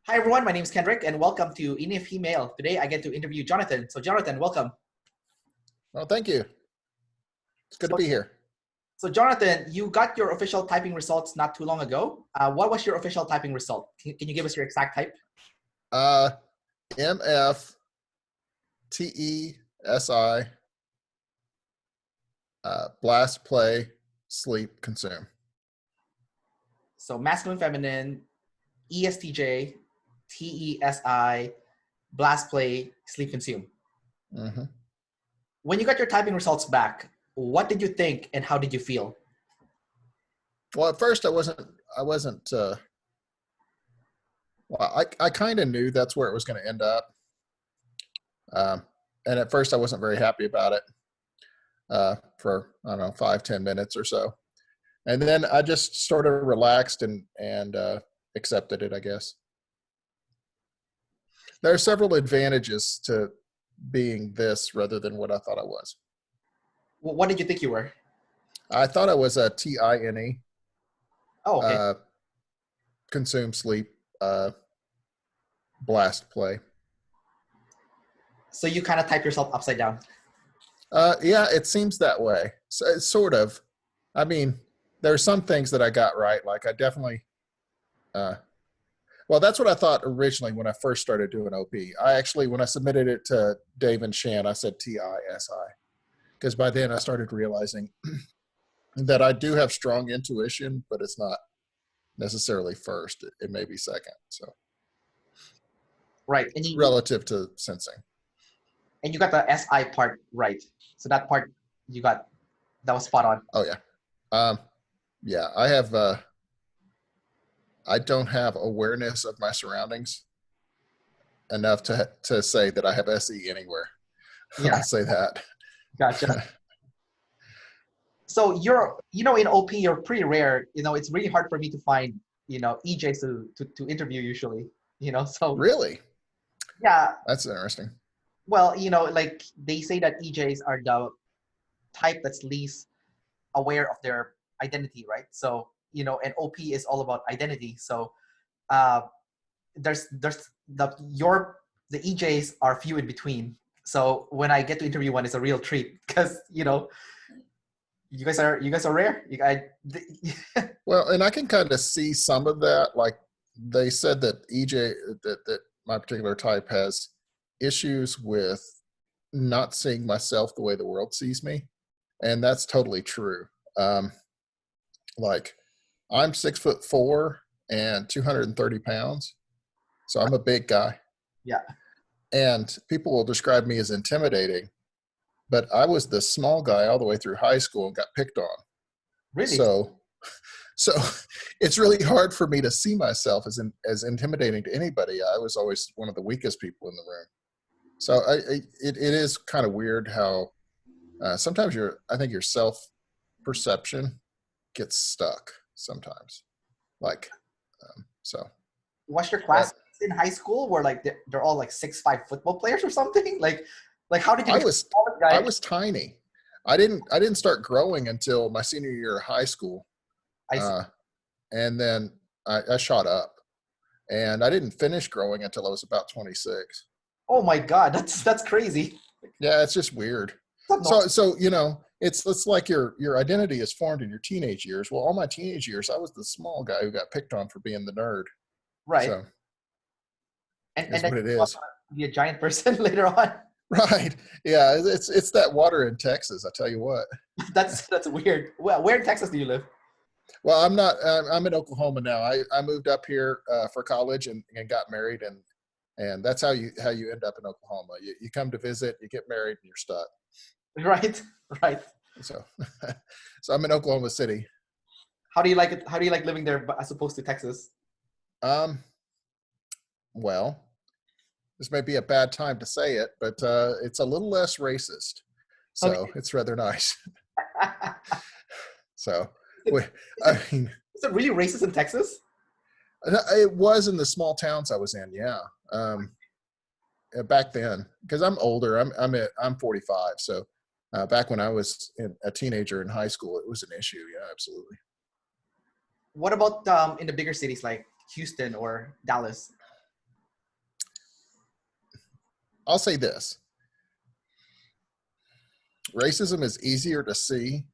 Hi everyone, my name is Kendrick and welcome to Ne+Fi Mail. Today I get to interview Jonathan. So Jonathan, welcome. Well, thank you. It's good to be here. So Jonathan, you got your official typing results not too long ago. What was your official typing result? Can you give us your exact type? MF Te-Si blast, play, sleep, consume. So masculine, feminine, ESTJ, Te-Si, blast, play, sleep, consume. Mm-hmm. When you got your typing results back, what did you think and how did you feel? Well, at first I kind of knew that's where it was going to end up. And at first I wasn't very happy about it for, I don't know, 5-10 minutes or so. And then I just sort of relaxed and accepted it, I guess. There are several advantages to being this rather than what I thought I was. Well, what did you think you were? I thought I was a TINE. Oh, okay. Consume, sleep, blast, play. So you kind of type yourself upside down. Yeah, it seems that way. So, sort of. I mean, there are some things that I got right. Like I definitely, well, that's what I thought originally when I first started doing OP. I actually, when I submitted it to Dave and Shan, I said TISI. Because by then I started realizing that I do have strong intuition, but it's not necessarily first. It may be second. So, right. And relative to sensing. And you got the SI part right. So that part you got, that was spot on. Oh yeah. Yeah, I don't have awareness of my surroundings enough to say that I have SE anywhere. Yeah. I'll say that. Gotcha. So in OP, you're pretty rare. It's really hard for me to find, EJs to interview usually, so. Really? Yeah. That's interesting. Well, like they say that EJs are the type that's least aware of their identity, right? So, and OP is all about identity. So there's the EJs are few in between. So when I get to interview one, it's a real treat because, you guys are rare. Well, and I can kind of see some of that. Like they said that EJ, that my particular type has issues with not seeing myself the way the world sees me. And that's totally true. Like I'm 6'4" and 230 pounds. So I'm a big guy. Yeah. And people will describe me as intimidating, but I was the small guy all the way through high school and got picked on. Really? So it's really hard for me to see myself as intimidating to anybody. I was always one of the weakest people in the room. So it is kind of weird how sometimes I think your self-perception gets stuck sometimes. Like, so. What's your class in high school where like they're all like 6'5" football players or something? Like how did you? I was tiny. I didn't start growing until my senior year of high school. I see. And then I shot up, and I didn't finish growing until I was about 26. Oh my God, that's crazy. Yeah, it's just weird. So it's like your identity is formed in your teenage years. Well, all my teenage years, I was the small guy who got picked on for being the nerd. Right. So, and what it is. Be a giant person later on. Right. Yeah, it's that water in Texas. I tell you what. That's weird. Well, where in Texas do you live? Well, I'm not. I'm in Oklahoma now. I moved up here for college and got married, and that's how you end up in Oklahoma. You come to visit, you get married, and you're stuck. Right. Right. So I'm in Oklahoma City. How do you like it? How do you like living there as opposed to Texas? Well, this may be a bad time to say it, but it's a little less racist. So okay. It's rather nice. So, I mean. Is it really racist in Texas? It was in the small towns I was in, yeah. Back then, because I'm older, I'm 45. So back when I was a teenager in high school, it was an issue. Yeah, absolutely. What about in the bigger cities like Houston or Dallas? I'll say this. Racism is easier to see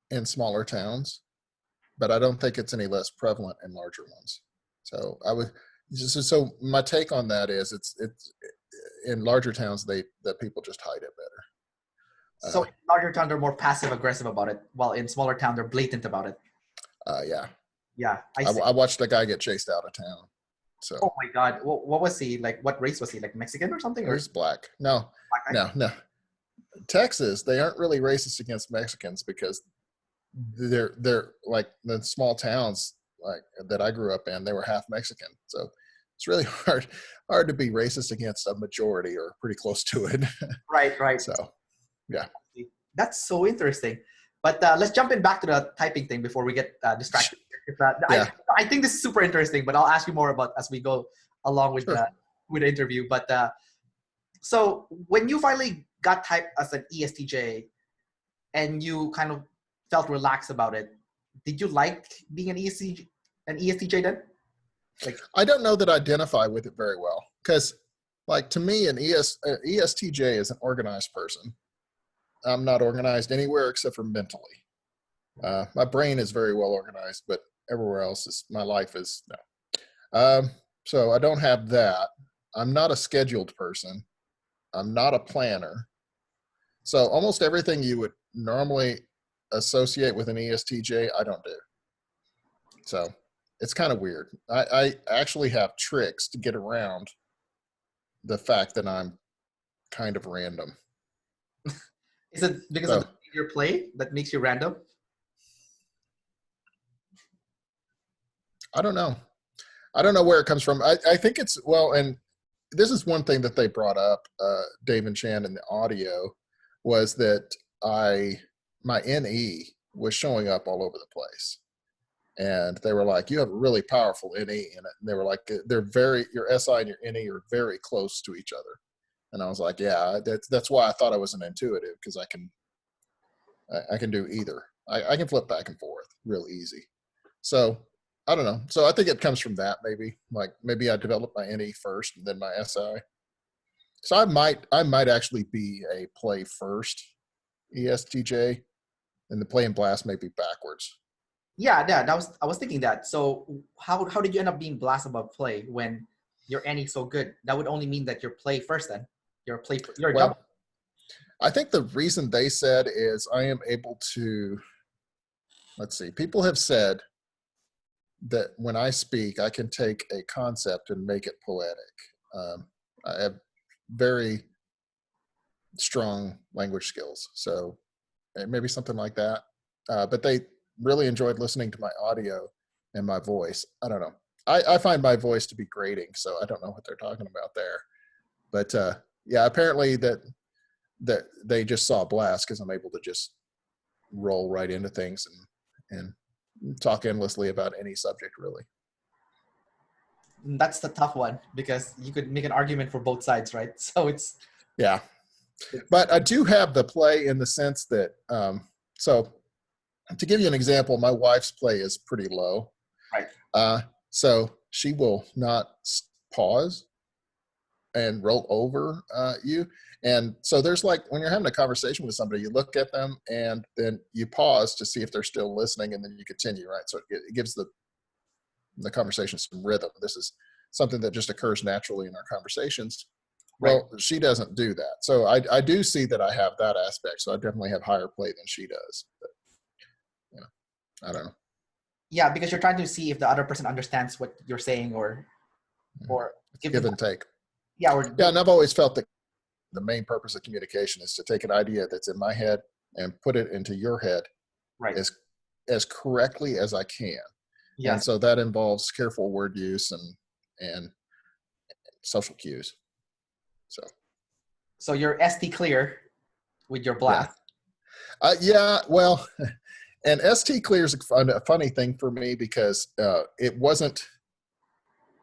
in smaller towns, but I don't think it's any less prevalent in larger ones. So so my take on that is it's in larger towns, that people just hide it better. So in larger town, they're more passive aggressive about it, while in smaller town, they're blatant about it. Yeah. Yeah, I watched a guy get chased out of town. So. Oh my God, what was he like? What race was he? Like Mexican or something? He was black. No. Texas, they aren't really racist against Mexicans because they're like the small towns like that I grew up in, they were half Mexican. So it's really hard to be racist against a majority or pretty close to it. Right. So, yeah. That's so interesting. But let's jump in back to the typing thing before we get distracted. Yeah. I think this is super interesting, but I'll ask you more about as we go along with Sure. with the interview. But so when you finally got typed as an ESTJ and you kind of felt relaxed about it, did you like being an ESTJ then? Like, I don't know that I identify with it very well because, like, to me, an ESTJ is an organized person. I'm not organized anywhere except for mentally. My brain is very well organized, but everywhere else my life is no. So I don't have that. I'm not a scheduled person. I'm not a planner. So almost everything you would normally associate with an ESTJ, I don't do. So it's kind of weird. I actually have tricks to get around the fact that I'm kind of random. is it because of your play that makes you random? I don't know. I don't know where it comes from. I think it's, well, and this is one thing that they brought up, Dave and Chan, in the audio, was that my NE was showing up all over the place. And they were like, you have a really powerful NE in it. And they were like, your SI and your NE are very close to each other. And I was like, yeah, that's why I thought I was an intuitive, because I can do either. I can flip back and forth real easy. So I don't know. So I think it comes from that, maybe. Like maybe I developed my NE first and then my SI. So I might actually be a play first ESTJ, and the play and blast may be backwards. Yeah. I was thinking that. So how did you end up being blast above play when your NE so good? That would only mean that you're play first then. You're double. I think the reason they said is I am able to, let's see, people have said that when I speak, I can take a concept and make it poetic. I have very strong language skills, so maybe something like that. But they really enjoyed listening to my audio and my voice. I don't know. I find my voice to be grating, so I don't know what they're talking about there. But yeah, apparently that they just saw blast because I'm able to just roll right into things and talk endlessly about any subject, really. That's the tough one because you could make an argument for both sides, right? So yeah. But I do have the play in the sense that, so to give you an example, my wife's play is pretty low. Right. So she will not pause and roll over you. And so there's like, when you're having a conversation with somebody, you look at them and then you pause to see if they're still listening, and then you continue, right? So it gives the conversation some rhythm. This is something that just occurs naturally in our conversations. Right. Well, she doesn't do that. So I do see that I have that aspect. So I definitely have higher play than she does. But, you know, I don't know. Yeah, because you're trying to see if the other person understands what you're saying or give and take. Yeah. And I've always felt that the main purpose of communication is to take an idea that's in my head and put it into your head right. as correctly as I can. Yes. And so that involves careful word use and social cues. So you're ST clear with your blast. Yeah, well, and ST clear is a funny thing for me because it wasn't,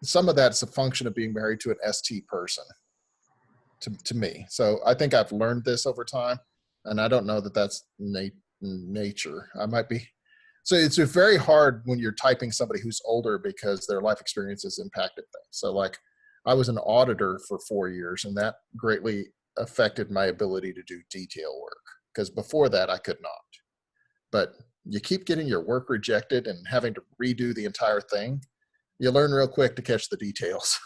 some of that's a function of being married to an ST person to me. So I think I've learned this over time, and I don't know that that's nature. I might be. So it's very hard when you're typing somebody who's older because their life experiences impacted things. So like I was an auditor for 4 years, and that greatly affected my ability to do detail work, because before that I could not. But you keep getting your work rejected and having to redo the entire thing, you learn real quick to catch the details.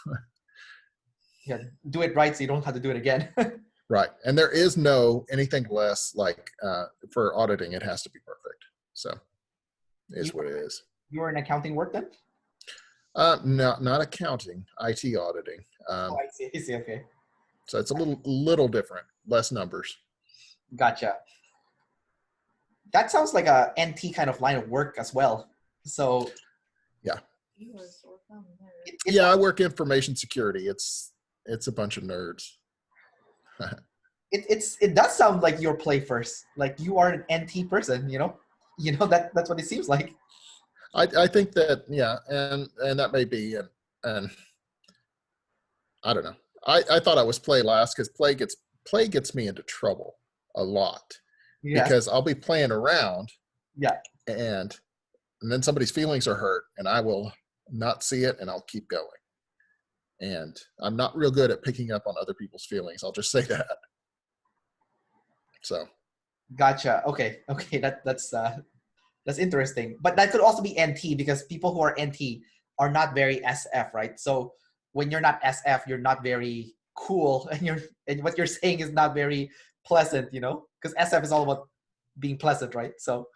Yeah, do it right so you don't have to do it again. Right. And there is no anything less like for auditing, it has to be perfect. So it is what it is. You were in accounting work then? No, not accounting, IT auditing. Oh, I see, okay. So it's a little different, less numbers. Gotcha. That sounds like a NT kind of line of work as well. So yeah. It Yeah, I work information security. It's a bunch of nerds. It does sound like your play first. Like you are an NT person, you know? That's what it seems like. I think that, yeah, and that may be, and I don't know. I thought I was play last because play gets me into trouble a lot. Yes. Because I'll be playing around, yeah, and then somebody's feelings are hurt, and I will not see it, and I'll keep going. And I'm not real good at picking up on other people's feelings. I'll just say that. So. Gotcha. Okay. That's interesting. But that could also be NT, because people who are NT are not very SF, right? So when you're not SF, you're not very cool, and what you're saying is not very pleasant, because SF is all about being pleasant, right? So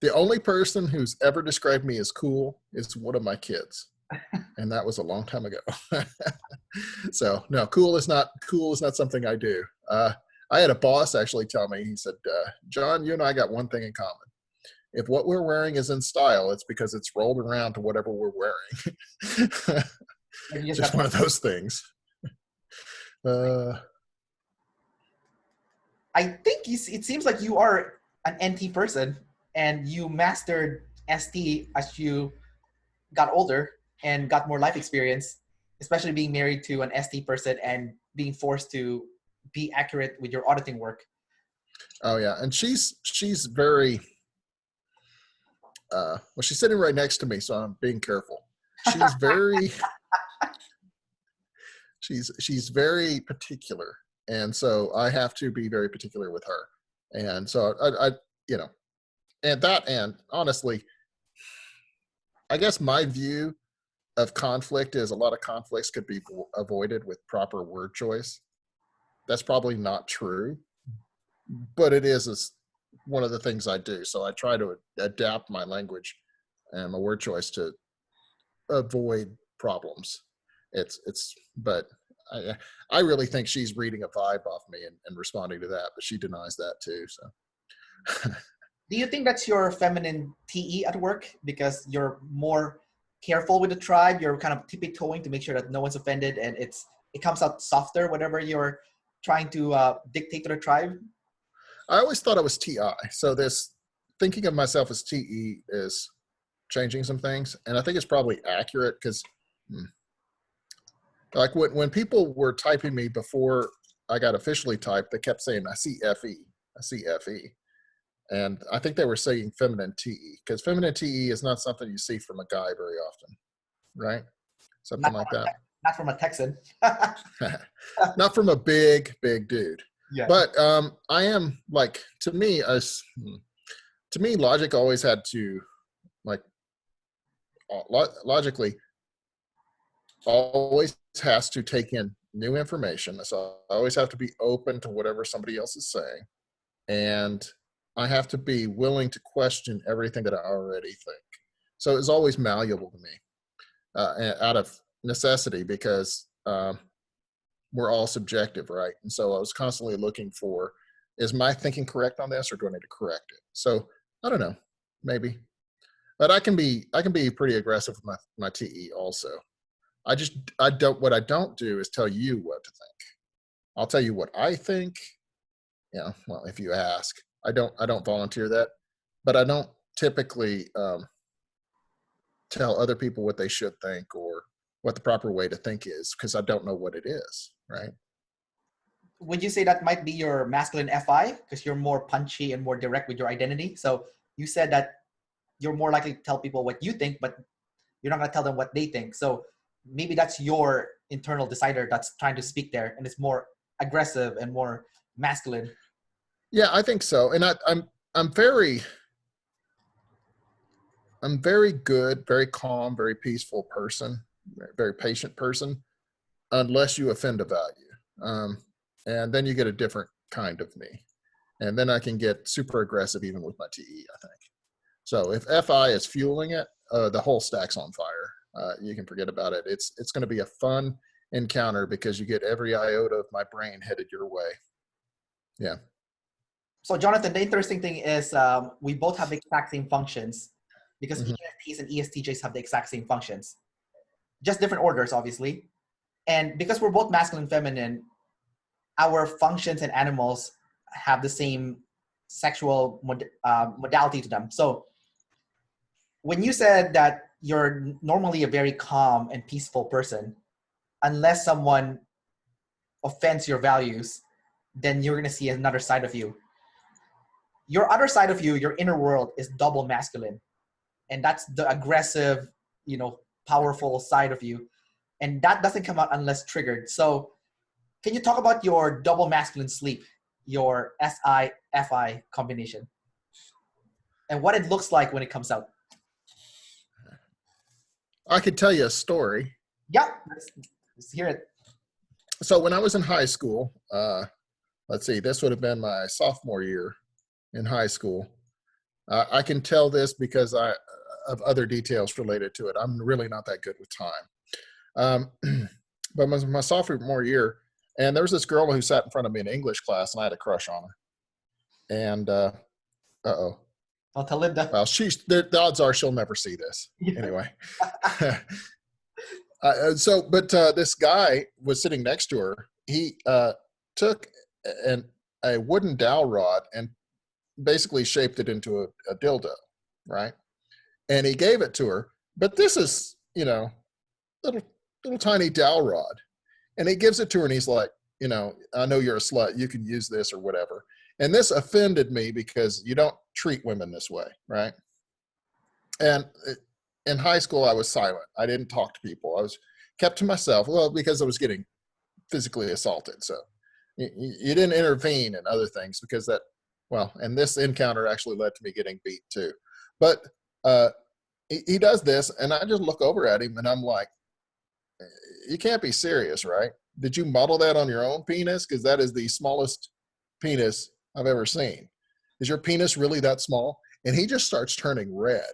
the only person who's ever described me as cool is one of my kids, and that was a long time ago. So no, cool is not something I do. I had a boss actually tell me, he said, John, you and I got one thing in common. If what we're wearing is in style, it's because it's rolled around to whatever we're wearing. Just one of those things. I think it seems like you are an NT person, and you mastered ST as you got older and got more life experience, especially being married to an ST person and being forced to be accurate with your auditing work. Oh yeah, and she's very well, she's sitting right next to me, so I'm being careful. She's very she's very particular, and so I have to be very particular with her. And so I and honestly, I guess my view of conflict is a lot of conflicts could be avoided with proper word choice. That's probably not true, but it is one of the things I do. So I try to adapt my language and my word choice to avoid problems. But I really think she's reading a vibe off me and responding to that, but she denies that too. So. Do you think that's your feminine TE at work, because you're more careful with the tribe? You're kind of tippy-toeing to make sure that no one's offended, and it comes out softer whatever you're trying to dictate to the tribe? I always thought I was TI. So this thinking of myself as TE is changing some things. And I think it's probably accurate because like when people were typing me before I got officially typed, they kept saying, I see FE. And I think they were saying feminine TE, because feminine TE is not something you see from a guy very often, right? Something like that. Not from a Texan. Not from a big dude. Yeah. But I am like, to me, logic always had to, like, logically always has to take in new information. So I always have to be open to whatever somebody else is saying. And I have to be willing to question everything that I already think. So it's always malleable to me out of necessity, because we're all subjective, right? And so I was constantly looking for, is my thinking correct on this, or do I need to correct it? So I don't know, maybe. But I can be pretty aggressive with my TE also. What I don't do is tell you what to think. I'll tell you what I think. Yeah, well, if you ask. I don't volunteer that, but I don't typically tell other people what they should think or what the proper way to think is, because I don't know what it is, right? Would you say that might be your masculine FI, because you're more punchy and more direct with your identity? So you said that you're more likely to tell people what you think, but you're not going to tell them what they think. So maybe that's your internal decider that's trying to speak there, and it's more aggressive and more masculine. Yeah, I think so. And I'm very good, very calm, very peaceful person, very patient person, unless you offend a value. And then you get a different kind of me. And then I can get super aggressive even with my TE, I think. So if FI is fueling it, the whole stack's on fire. You can forget about it. It's going to be a fun encounter because you get every iota of my brain headed your way. Yeah. So Jonathan, the interesting thing is we both have the exact same functions because ENFPs and ESTJs have the exact same functions. Just different orders, obviously. And because we're both masculine and feminine, our functions and animals have the same sexual modality to them. So when you said that you're normally a very calm and peaceful person, unless someone offends your values, then you're going to see another side of you. Your other side of you, your inner world, is double masculine. And that's the aggressive, powerful side of you. And that doesn't come out unless triggered. So can you talk about your double masculine sleep, your SI-FI combination, and what it looks like when it comes out? I could tell you a story. Yeah, let's hear it. So when I was in high school, let's see, this would have been my sophomore year in high school. I can tell this because of other details related to it. I'm really not that good with time. But my sophomore year, and there was this girl who sat in front of me in English class, and I had a crush on her. And uh-oh. I'll tell Linda. Well, the odds are she'll never see this. Yeah. Anyway. But this guy was sitting next to her. He took a wooden dowel rod and basically shaped it into a dildo, right? And he gave it to her. But this is, little tiny dowel rod. And he gives it to her, and he's like, I know you're a slut. You can use this or whatever. And this offended me because you don't treat women this way, right? And in high school, I was silent. I didn't talk to people. I was kept to myself. Well, because I was getting physically assaulted. So you didn't intervene in other things because and this encounter actually led to me getting beat too. But he does this, and I just look over at him, and I'm like, you can't be serious, right? Did you model that on your own penis? Because that is the smallest penis I've ever seen. Is your penis really that small? And he just starts turning red.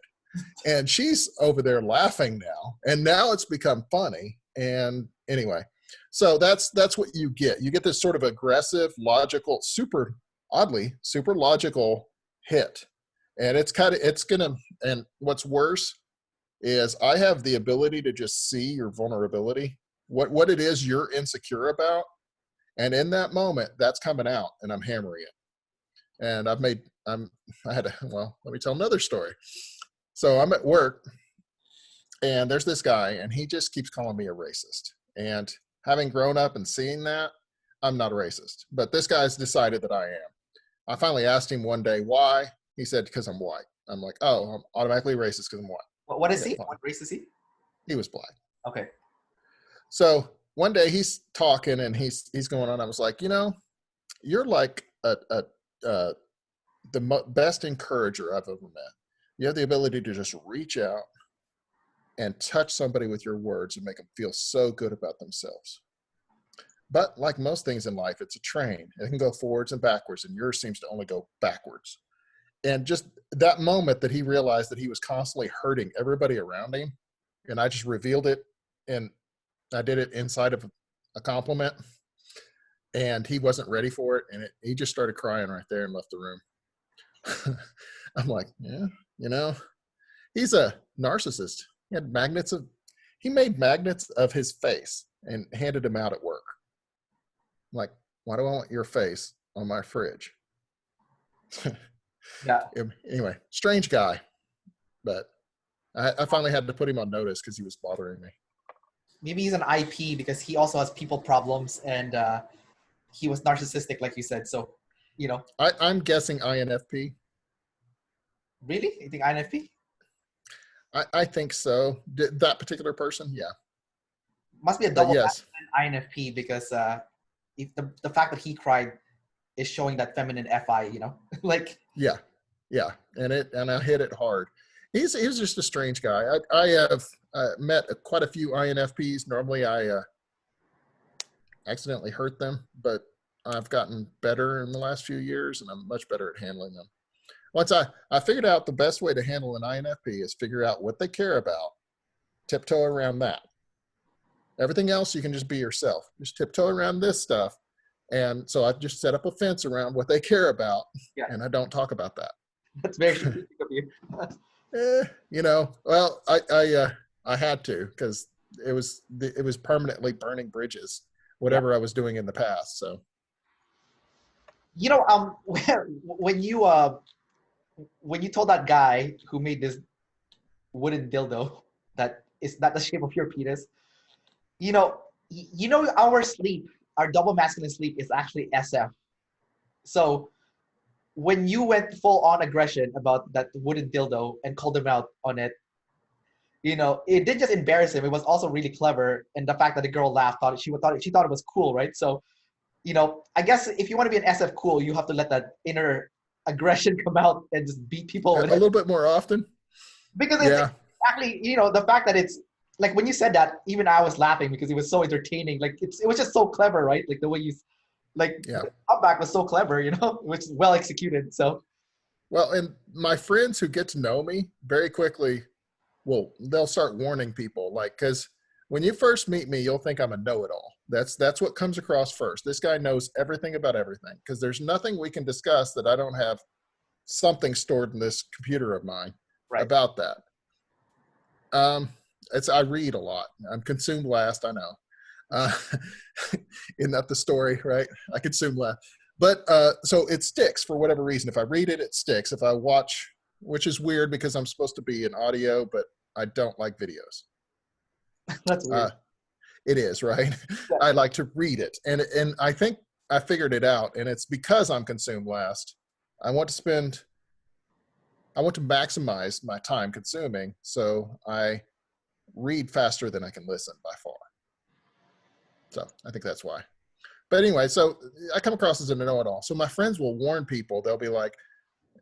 And she's over there laughing now. And now it's become funny. And anyway, so that's what you get. You get this sort of aggressive, logical, super logical hit. And and what's worse is I have the ability to just see your vulnerability, what it is you're insecure about. And in that moment, that's coming out, and I'm hammering it. And let me tell another story. So I'm at work, and there's this guy, and he just keeps calling me a racist. And having grown up and seeing that, I'm not a racist. But this guy's decided that I am. I finally asked him one day why. He said, because I'm white. I'm like, oh, I'm automatically racist because I'm white. What is he? What race is he? He was black. Okay. So one day he's talking, and he's going on. I was like, you're like the best encourager I've ever met. You have the ability to just reach out and touch somebody with your words and make them feel so good about themselves. But like most things in life, it's a train. It can go forwards and backwards, and yours seems to only go backwards. And just that moment that he realized that he was constantly hurting everybody around him, and I just revealed it, and I did it inside of a compliment, and he wasn't ready for it, and he just started crying right there and left the room. I'm like, yeah, he's a narcissist. He made magnets of his face and handed them out at work. I'm like, why do I want your face on my fridge? Yeah. Anyway, strange guy, but I finally had to put him on notice because he was bothering me. Maybe he's an IP because he also has people problems, and he was narcissistic, like you said. So, I'm guessing INFP. Really? You think INFP? I think so. That particular person, yeah. Must be a But double yes, INFP because if the fact that he cried is showing that feminine FI, you know, like yeah, yeah, and I hit it hard. He's just a strange guy. I have met quite a few INFPs. Normally, I accidentally hurt them, but I've gotten better in the last few years, and I'm much better at handling them. Once I figured out the best way to handle an INFP is figure out what they care about, tiptoe around that. Everything else you can just be yourself. Just tiptoe around this stuff. And so I just set up a fence around what they care about, yeah, and I don't talk about that. that's very strategic of you. You know, well, I had to because it was permanently burning bridges, Yeah. whatever I was doing in the past. So You know, when you told that guy who made this wooden dildo that is not the shape of your penis, you know, our sleep, our double masculine sleep is actually SF. So when you went full on aggression about that wooden dildo and called him out on it, you know, it didn't just embarrass him. It was also really clever, and the fact that the girl laughed, she thought it was cool, right? So, you know, I guess if you want to be an SF cool, you have to let that inner aggression come out and just beat people a with it. little bit more often. Because it's Yeah. actually, you know, the fact that it's like when you said that, even I was laughing because it was so entertaining. Like it was just so clever, right? Like the way you, like Yeah. the comeback was so clever, you know, which is well executed. So Well, and my friends who get to know me very quickly, well, they'll start warning people, like, because when you first meet me, you'll think I'm a know-it-all. That's what comes across first. This guy knows everything about everything because there's nothing we can discuss that I don't have something stored in this computer of mine right. about that. I read a lot. I'm consumed last, I know. Uh, isn't that the story, right? I consume last. But so it sticks for whatever reason. If I read it, it sticks. If I watch, which is weird because I'm supposed to be in audio, but I don't like videos. That's weird. It is, right? Yeah. I like to read it. And I think I figured it out. And it's because I'm consumed last. I want to maximize my time consuming. So I read faster than I can listen by far. So I think that's why. But anyway, so I come across as a know-it-all. So my friends will warn people. They'll be like,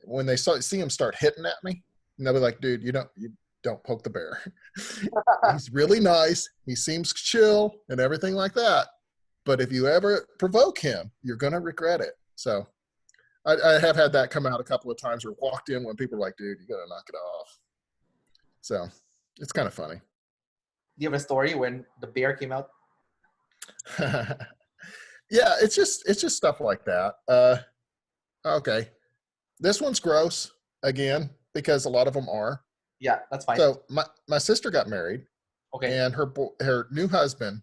when they see him start hitting at me, and they'll be like, dude, you don't poke the bear. He's really nice. He seems chill and everything like that. But if you ever provoke him, you're going to regret it. So I have had that come out a couple of times or walked in when people are like, dude, you got to knock it off. So it's kind of funny. Do you have a story when the bear came out? Yeah, it's just stuff like that. Okay. This one's gross again, because a lot of them are. Yeah, that's fine. So my sister got married, Okay. and her new husband,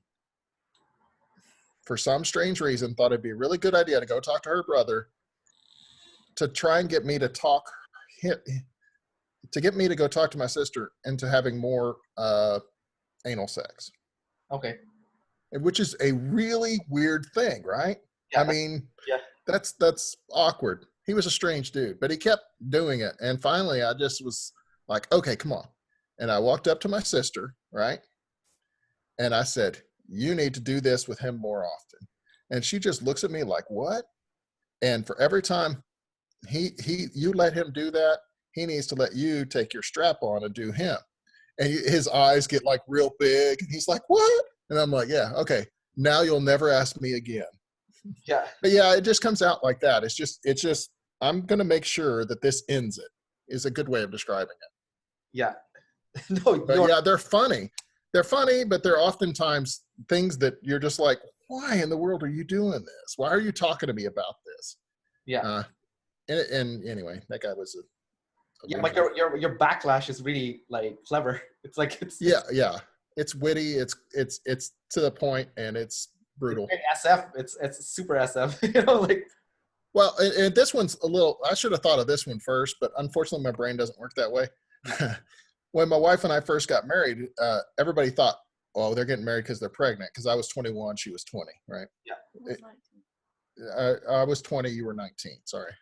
for some strange reason, thought it'd be a really good idea to go talk to her brother to try and get me to go talk to my sister into having more anal sex. Okay. Which is a really weird thing, right? Yeah, I mean, yeah. that's awkward. He was a strange dude, but he kept doing it. And finally, I just was like, okay, come on. And I walked up to my sister, right? And I said, you need to do this with him more often. And she just looks at me like, what? And for every time you let him do that, he needs to let you take your strap on and do him. And his eyes get like real big. And he's like, what? And I'm like, yeah, okay. Now you'll never ask me again. Yeah. But yeah, it just comes out like that. It's just, I'm going to make sure that this ends it, is a good way of describing it. Yeah. No, But yeah, they're funny. They're funny, but they're oftentimes things that you're just like, why in the world are you doing this? Why are you talking to me about this? yeah. And anyway, that guy was a Yeah, like your backlash is really like clever. It's like it's it's witty, it's to the point, and it's brutal. It's SF. It's super SF. You know, like. Well, and this one's a little. I should have thought of this one first, but unfortunately, my brain doesn't work that way. When my wife and I first got married, everybody thought, "Oh, they're getting married because they're pregnant." Because I was 21, she was 20, right? Yeah. I was 20, you were 19. Sorry,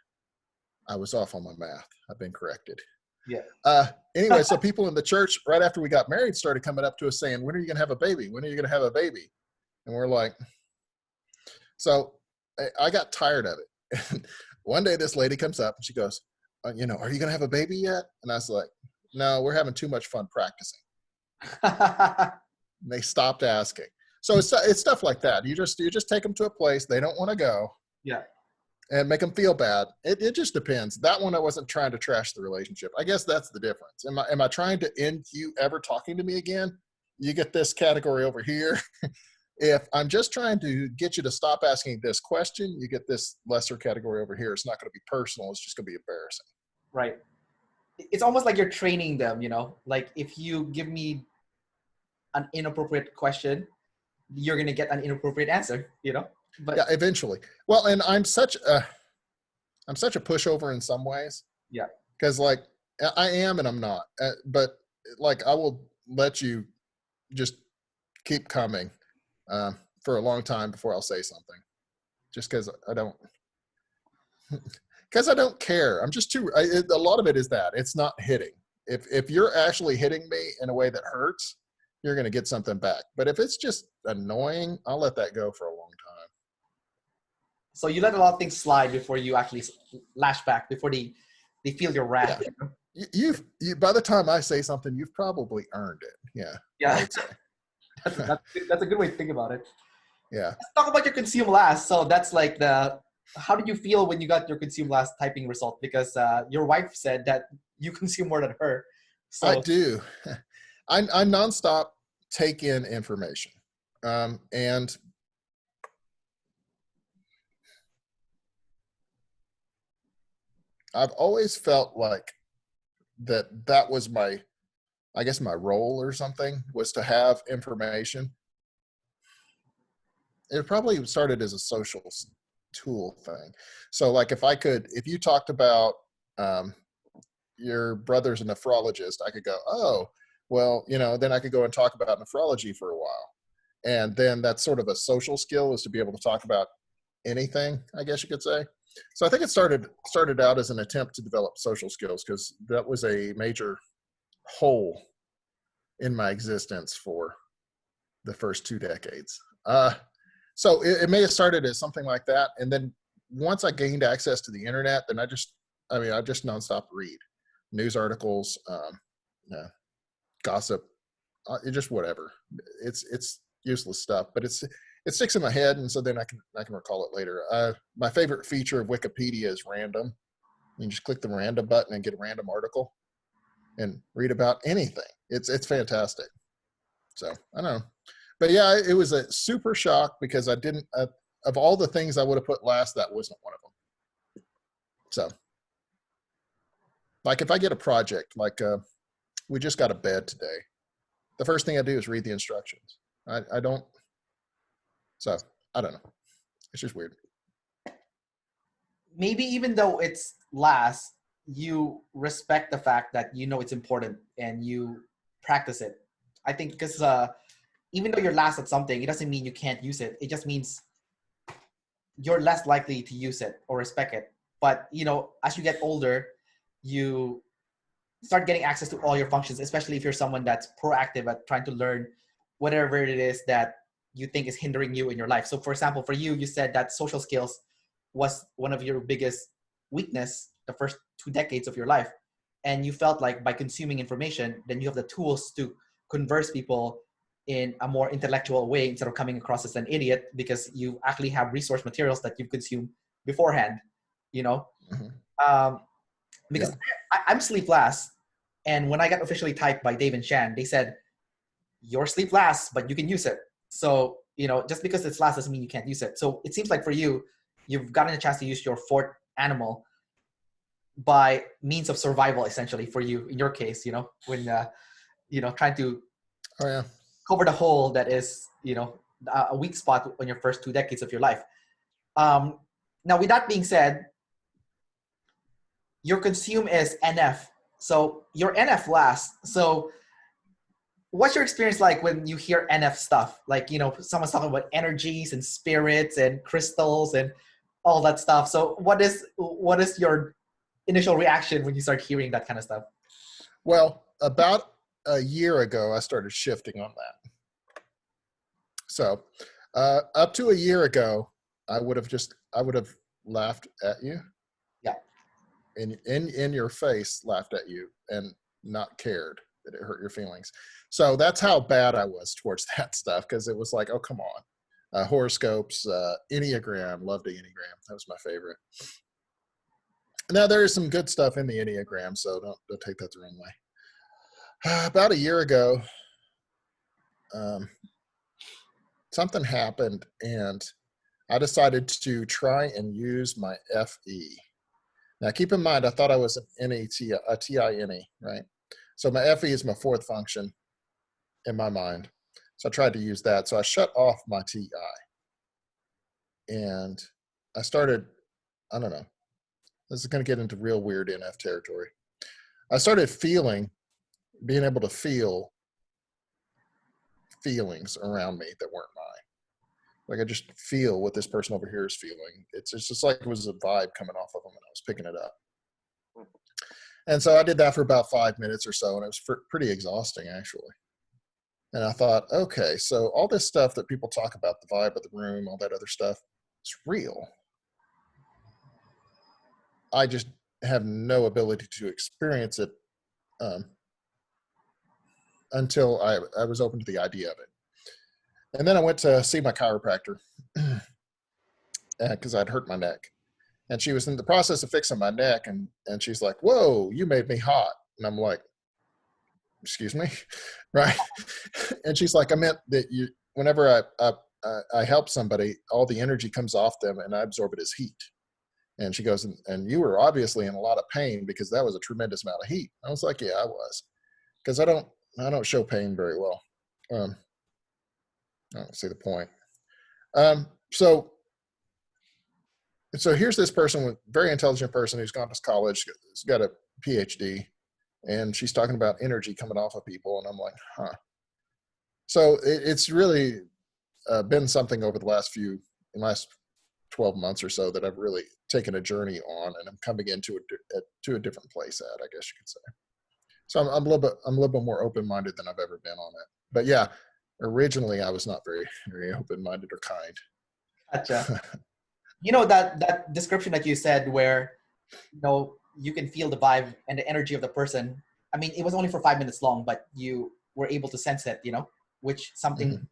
I was off on my math. I've been corrected. Yeah. Anyway, so people in the church right after we got married started coming up to us saying, when are you going to have a baby? When are you going to have a baby? And we're like, so I got tired of it. And one day this lady comes up and she goes, are you going to have a baby yet? And I was like, no, we're having too much fun practicing. And they stopped asking. So it's stuff like that. You just take them to a place they don't want to go. Yeah. And make them feel bad. It just depends. That one, I wasn't trying to trash the relationship. I guess that's the difference. Am I trying to end you ever talking to me again? You get this category over here. If I'm just trying to get you to stop asking this question, you get this lesser category over here. It's not going to be personal. It's just going to be embarrassing. Right. It's almost like you're training them, like if you give me an inappropriate question, you're going to get an inappropriate answer, but yeah, eventually. Well, and I'm such a pushover in some ways. Yeah. Cause like I am, and I'm not, but like, I will let you just keep coming for a long time before I'll say something, just cause I don't care. I'm just a lot of it is that it's not hitting. If you're actually hitting me in a way that hurts, you're going to get something back. But if it's just annoying, I'll let that go for a long time. So you let a lot of things slide before you actually lash back, before they feel your wrath. Yeah. You by the time I say something, you've probably earned it. Yeah. Yeah. I would say. That's a good way to think about it. Yeah. Let's talk about your consume last. So that's like how did you feel when you got your consume last typing result? Because your wife said that you consume more than her. So I do. I nonstop take in information. And I've always felt like that was my role or something, was to have information. It probably started as a social tool thing. So like if you talked about your brother's a nephrologist, I could go, oh, well, then I could go and talk about nephrology for a while. And then that's sort of a social skill, is to be able to talk about anything, I guess you could say. So I think it started out as an attempt to develop social skills, because that was a major hole in my existence for the first 2 decades. So it may have started as something like that. And then once I gained access to the internet, then I just nonstop read news articles, gossip, just whatever. It's useless stuff, but it sticks in my head, and so then I can recall it later. My favorite feature of Wikipedia is random. You just click the random button and get a random article and read about anything. It's fantastic. So I don't know, but yeah, it was a super shock, because I didn't of all the things I would have put last, that wasn't one of them. So like if I get a project, like we just got a bed today, the first thing I do is read the instructions. I don't know. It's just weird. Maybe even though it's last, you respect the fact that it's important and you practice it. I think because even though you're last at something, it doesn't mean you can't use it. It just means you're less likely to use it or respect it. But, as you get older, you start getting access to all your functions, especially if you're someone that's proactive at trying to learn whatever it is that you think is hindering you in your life. So for example, for you said that social skills was one of your biggest weakness the first 2 decades of your life. And you felt like by consuming information, then you have the tools to converse people in a more intellectual way instead of coming across as an idiot, because you actually have resource materials that you've consumed beforehand, Mm-hmm. Because I'm sleep last. And when I got officially typed by Dave and Shan, they said, you're sleep last, but you can use it. So, just because it's last doesn't mean you can't use it. So it seems like for you, you've gotten a chance to use your fourth animal by means of survival, essentially, for you, in your case, when, trying to cover the hole that is, a weak spot on your first 2 decades of your life. Now, with that being said, your consume is NF. So your NF last. So what's your experience like when you hear NF stuff? Like, someone's talking about energies and spirits and crystals and all that stuff. So what is your initial reaction when you start hearing that kind of stuff? Well, about a year ago, I started shifting on that. So up to a year ago, I would have laughed at you, Yeah. in your face, laughed at you, and not cared that it hurt your feelings. So that's how bad I was towards that stuff, because it was like, oh, come on. Horoscopes, Enneagram, loved the Enneagram. That was my favorite. Now, there is some good stuff in the Enneagram, so don't take that the wrong way. About a year ago, something happened, and I decided to try and use my FE. Now, keep in mind, I thought I was an NET, a TINE, right? So my FE is my fourth function in my mind. So I tried to use that. So I shut off my TI. And I started, I don't know, this is going to get into real weird NF territory. I started being able to feel feelings around me that weren't mine. Like I just feel what this person over here is feeling. It's just like it was a vibe coming off of them, and I was picking it up. And so I did that for about 5 minutes or so, and it was pretty exhausting, actually. And I thought, okay, so all this stuff that people talk about, the vibe of the room, all that other stuff, it's real. I just have no ability to experience it until I was open to the idea of it. And then I went to see my chiropractor because I'd hurt my neck. And she was in the process of fixing my neck, and she's like, whoa, you made me hot. And I'm like, excuse me, right? And she's like, I meant that whenever I help somebody, all the energy comes off them and I absorb it as heat. And she goes, and you were obviously in a lot of pain because that was a tremendous amount of heat. I was like, yeah, I was, because I don't show pain very well. I don't see the point. So here's this person, very intelligent person who's gone to college, has got a PhD, and she's talking about energy coming off of people, and I'm like, huh. So it's really been something over the last 12 months or so that I've really taken a journey on, and I'm coming into to a different place at, I guess you could say. So I'm a little bit more open-minded than I've ever been on it. But yeah, originally I was not very, very open-minded or kind. Gotcha. You know, that description that you said where, you can feel the vibe and the energy of the person. I mean, it was only for 5 minutes long, but you were able to sense it, which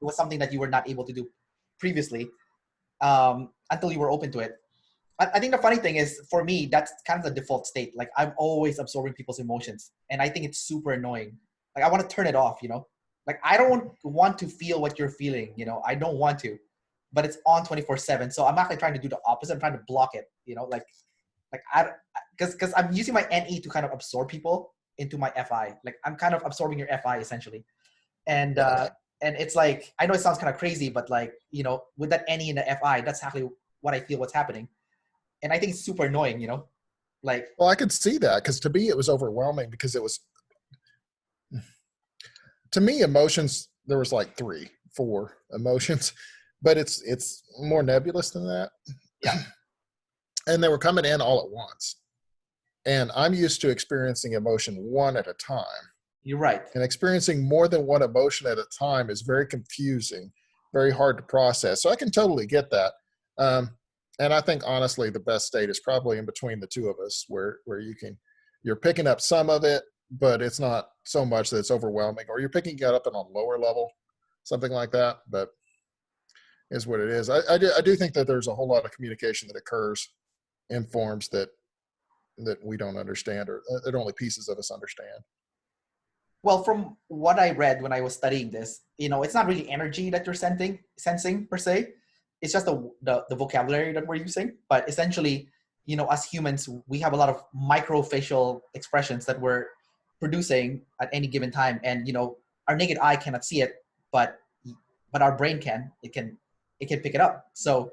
was something that you were not able to do previously until you were open to it. I think the funny thing is, for me, that's kind of the default state. Like, I'm always absorbing people's emotions, and I think it's super annoying. Like, I want to turn it off, Like, I don't want to feel what you're feeling, I don't want to. But it's on 24/7. So I'm actually trying to do the opposite. I'm trying to block it, because I'm using my NE to kind of absorb people into my FI. Like, I'm kind of absorbing your FI essentially. And it's like, I know it sounds kind of crazy, but like, with that NE in the FI, that's exactly what I feel what's happening. And I think it's super annoying, like. Well, I could see that, because to me, it was overwhelming, because to me, emotions, there was like 4 emotions. But it's more nebulous than that. Yeah. And they were coming in all at once. And I'm used to experiencing emotion one at a time. You're right. And experiencing more than one emotion at a time is very confusing, very hard to process. So I can totally get that. And I think, honestly, the best state is probably in between the two of us, where you're picking up some of it, but it's not so much that it's overwhelming, or you're picking it up on a lower level, something like that. But is what it is. I do think that there's a whole lot of communication that occurs in forms that we don't understand, or that only pieces of us understand. Well, from what I read when I was studying this, it's not really energy that you're sensing per se. It's just the vocabulary that we're using. But essentially, as humans, we have a lot of microfacial expressions that we're producing at any given time. And, our naked eye cannot see it, but our brain can. It can pick it up. So,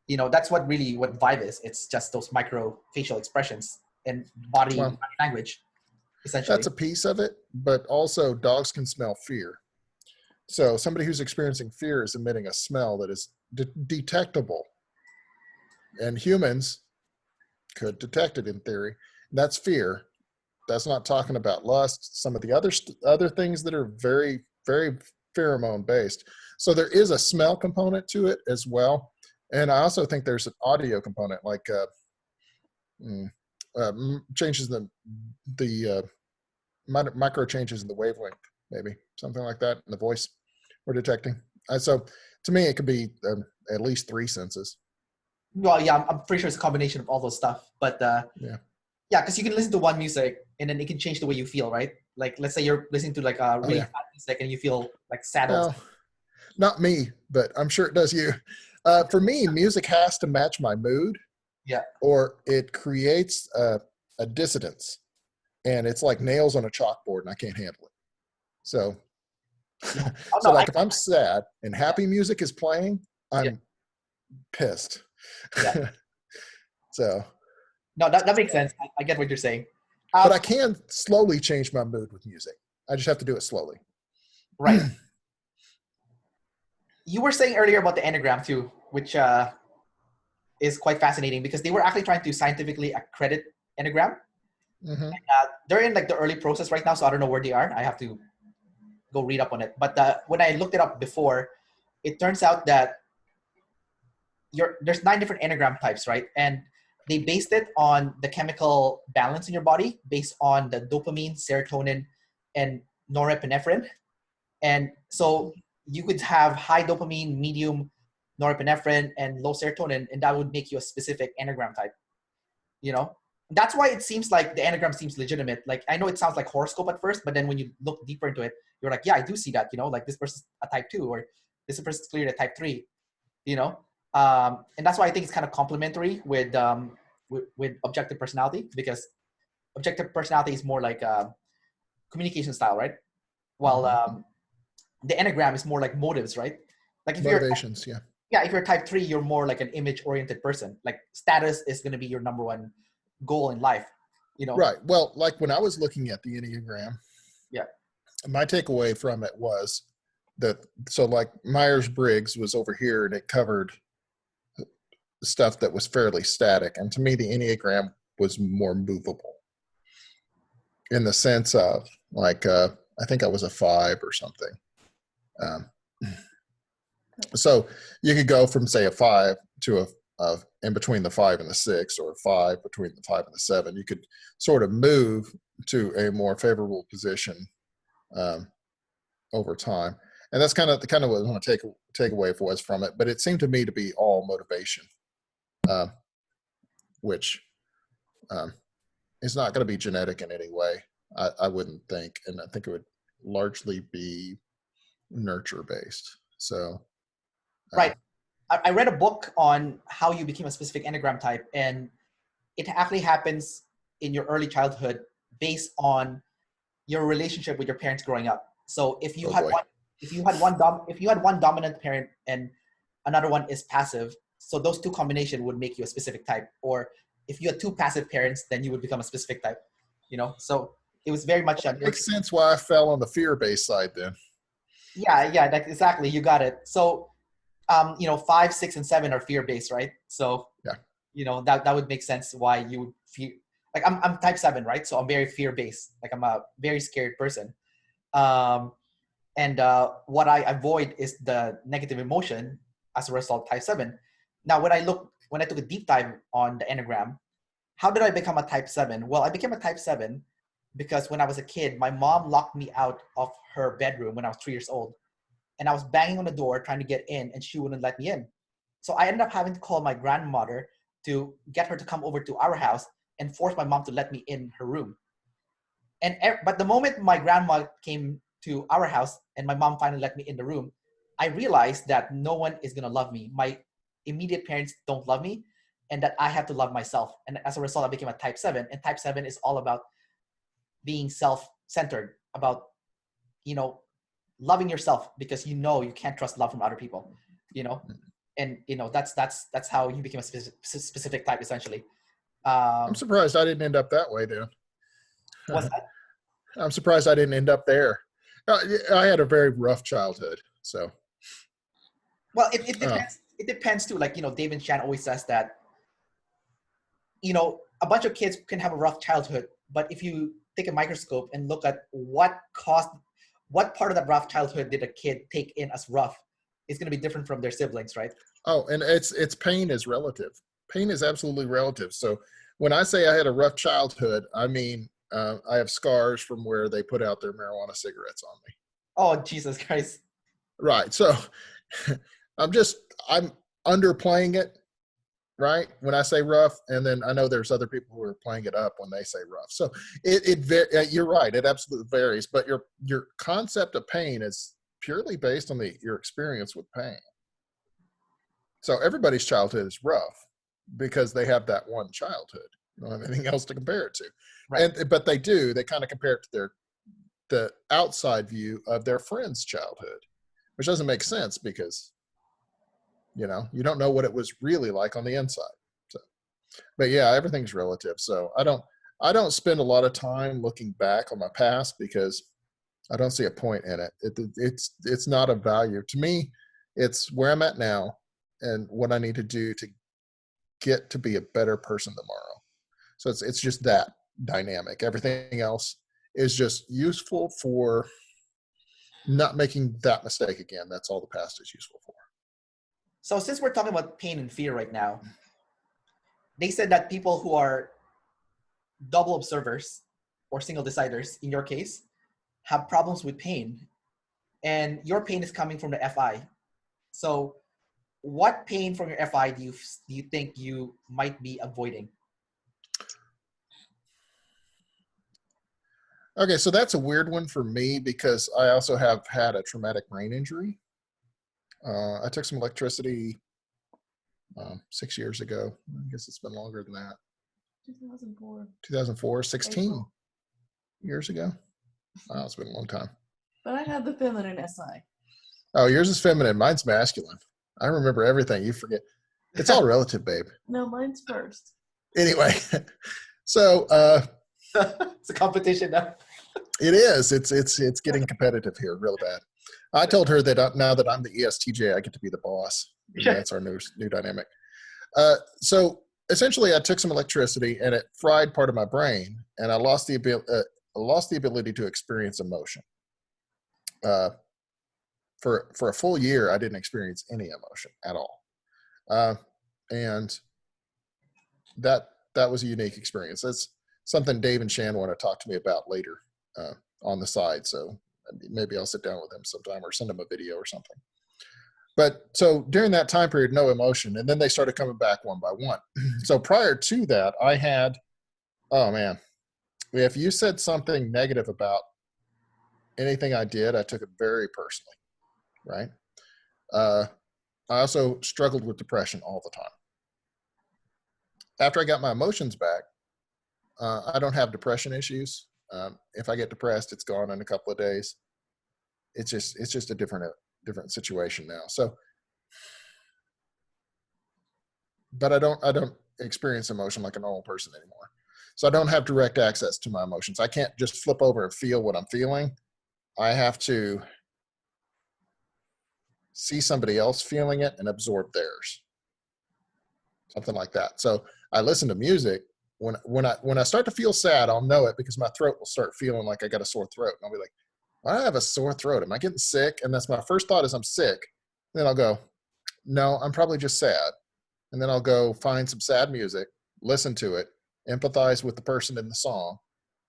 that's what vibe is. It's just those micro facial expressions and body language, essentially. That's a piece of it, but also dogs can smell fear. So somebody who's experiencing fear is emitting a smell that is detectable. And humans could detect it in theory. That's fear. That's not talking about lust. Some of the other things that are very, very pheromone based. So there is a smell component to it as well. And I also think there's an audio component, like changes in the micro changes in the wavelength, maybe something like that in the voice we're detecting. So to me, it could be at least 3 senses. Well, yeah, I'm pretty sure it's a combination of all those stuff. But Yeah, because you can listen to one music and then it can change the way you feel, right? Like, let's say you're listening to like a really sad music and you feel like sad. Well, not me, but I'm sure it does you. For me, music has to match my mood. Yeah. Or it creates a dissidence, and it's like nails on a chalkboard, and I can't handle it. So, Oh, so no, like if I'm sad and happy music is playing, I'm pissed. Yeah. So, no, that makes sense. I get what you're saying. but I can slowly change my mood with music. I just have to do it slowly. Right. You were saying earlier about the Enneagram too, which is quite fascinating because they were actually trying to scientifically accredit Enneagram. Mm-hmm. And, they're in like the early process right now, so I don't know where they are. I have to go read up on it. But when I looked it up before, it turns out that there's 9 different Enneagram types, right? And they based it on the chemical balance in your body based on the dopamine, serotonin, and norepinephrine. And so you could have high dopamine, medium norepinephrine, and low serotonin, and that would make you a specific Enneagram type, you know? That's why it seems like the Enneagram seems legitimate. Like, I know it sounds like horoscope at first, but then when you look deeper into it, you're like, yeah, I do see that, like this person's a type 2 or this person's clearly a type 3, and that's why I think it's kind of complementary with objective personality, because objective personality is more like communication style, right? While the Enneagram is more like motives, right? Like if Motivations, if you're type 3, you're more like an image-oriented person. Like status is going to be your number one goal in life, Right. Well, like when I was looking at the Enneagram, my takeaway from it was that, so like Myers-Briggs was over here and it covered stuff that was fairly static. And to me, the Enneagram was more movable in the sense of like, I think I was a 5 or something. So you could go from say a 5 to a in between the 5 and the 6, or a 5 between the 5 and the 7. You could sort of move to a more favorable position over time, and that's kind of what I want to take away was from it. But it seemed to me to be all motivation, which is not going to be genetic in any way. I wouldn't think, and I think it would largely be nurture based. So, right. I read a book on how you became a specific Enneagram type, and it actually happens in your early childhood based on your relationship with your parents growing up. So if you had one dominant parent and another one is passive, so those two combination would make you a specific type. Or if you had 2 passive parents, then you would become a specific type. So it was very much. Makes sense why I fell on the fear-based side then. Yeah, exactly. You got it. So, 5, 6, and 7 are fear-based, right? So, that would make sense why you would fear. Like I'm type 7, right? So I'm very fear-based. Like I'm a very scared person. And what I avoid is the negative emotion as a result, type 7. Now, when I took a deep dive on the Enneagram, how did I become a type 7? Well, I became a type 7 because when I was a kid, my mom locked me out of her bedroom when I was 3 years old. And I was banging on the door trying to get in, and she wouldn't let me in. So I ended up having to call my grandmother to get her to come over to our house and force my mom to let me in her room. But the moment my grandma came to our house and my mom finally let me in the room, I realized that no one is going to love me. My immediate parents don't love me, and that I have to love myself. And as a result, I became a type 7. And type 7 is all about being self-centered, about, loving yourself, because you can't trust love from other people, and that's how you became a specific type, essentially. I'm surprised I didn't end up that way, dude. What's that? I'm surprised I didn't end up there. I had a very rough childhood, so. Well, it depends. It depends too. Like, David Chan always says that, a bunch of kids can have a rough childhood, but if you take a microscope and look at what part of that rough childhood did a kid take in as rough, is going to be different from their siblings, right? Oh, and it's pain is relative. Pain is absolutely relative. So when I say I had a rough childhood, I mean I have scars from where they put out their marijuana cigarettes on me. Oh, Jesus Christ. Right. So I'm underplaying it, right? When I say rough, and then I know there's other people who are playing it up when they say rough. So you're right. It absolutely varies, but your concept of pain is purely based on your experience with pain. So everybody's childhood is rough because they have that one childhood. You don't have anything else to compare it to. Right. But they kind of compare it to the outside view of their friend's childhood, which doesn't make sense because, you don't know what it was really like on the inside. So, but yeah, everything's relative. So I don't spend a lot of time looking back on my past because I don't see a point in it. It's not of value to me. It's where I'm at now and what I need to do to get to be a better person tomorrow. So it's just that dynamic. Everything else is just useful for not making that mistake again. That's all the past is useful for. So since we're talking about pain and fear right now, they said that people who are double observers or single deciders, in your case, have problems with pain. And your pain is coming from the FI. So what pain from your FI do you think you might be avoiding? Okay, so that's a weird one for me because I also have had a traumatic brain injury. I took some electricity 6 years ago. I guess it's been longer than that. 2004, 16 April. Years ago. Wow, it's been a long time. But I had the feminine SI. Oh, yours is feminine. Mine's masculine. I remember everything. You forget. It's all relative, babe. No, mine's first. Anyway, so it's a competition now. It is. It's getting competitive here, real bad. I told her that now that I'm the ESTJ, I get to be the boss. That's our new dynamic. So essentially, I took some electricity and it fried part of my brain, and I lost the ability to experience emotion. For a full year, I didn't experience any emotion at all, and that was a unique experience. That's something Dave and Shan want to talk to me about later on the side. So maybe I'll sit down with them sometime or send them a video or something. But so during that time period, no emotion, and then they started coming back one by one. So prior to that, I had, oh man, if you said something negative about anything I did, I took it very personally, right? I also struggled with depression all the time. After I got my emotions back, I don't have depression issues. If I get depressed, it's gone in a couple of days. It's just a different situation now. So, but I don't experience emotion like a normal person anymore. So I don't have direct access to my emotions. I can't just flip over and feel what I'm feeling. I have to see somebody else feeling it and absorb theirs. Something like that. So I listen to music. When I start to feel sad, I'll know it because my throat will start feeling like I got a sore throat. And I'll be like, I have a sore throat. Am I getting sick? And that's my first thought is I'm sick. Then I'll go, no, I'm probably just sad. And then I'll go find some sad music, listen to it, empathize with the person in the song,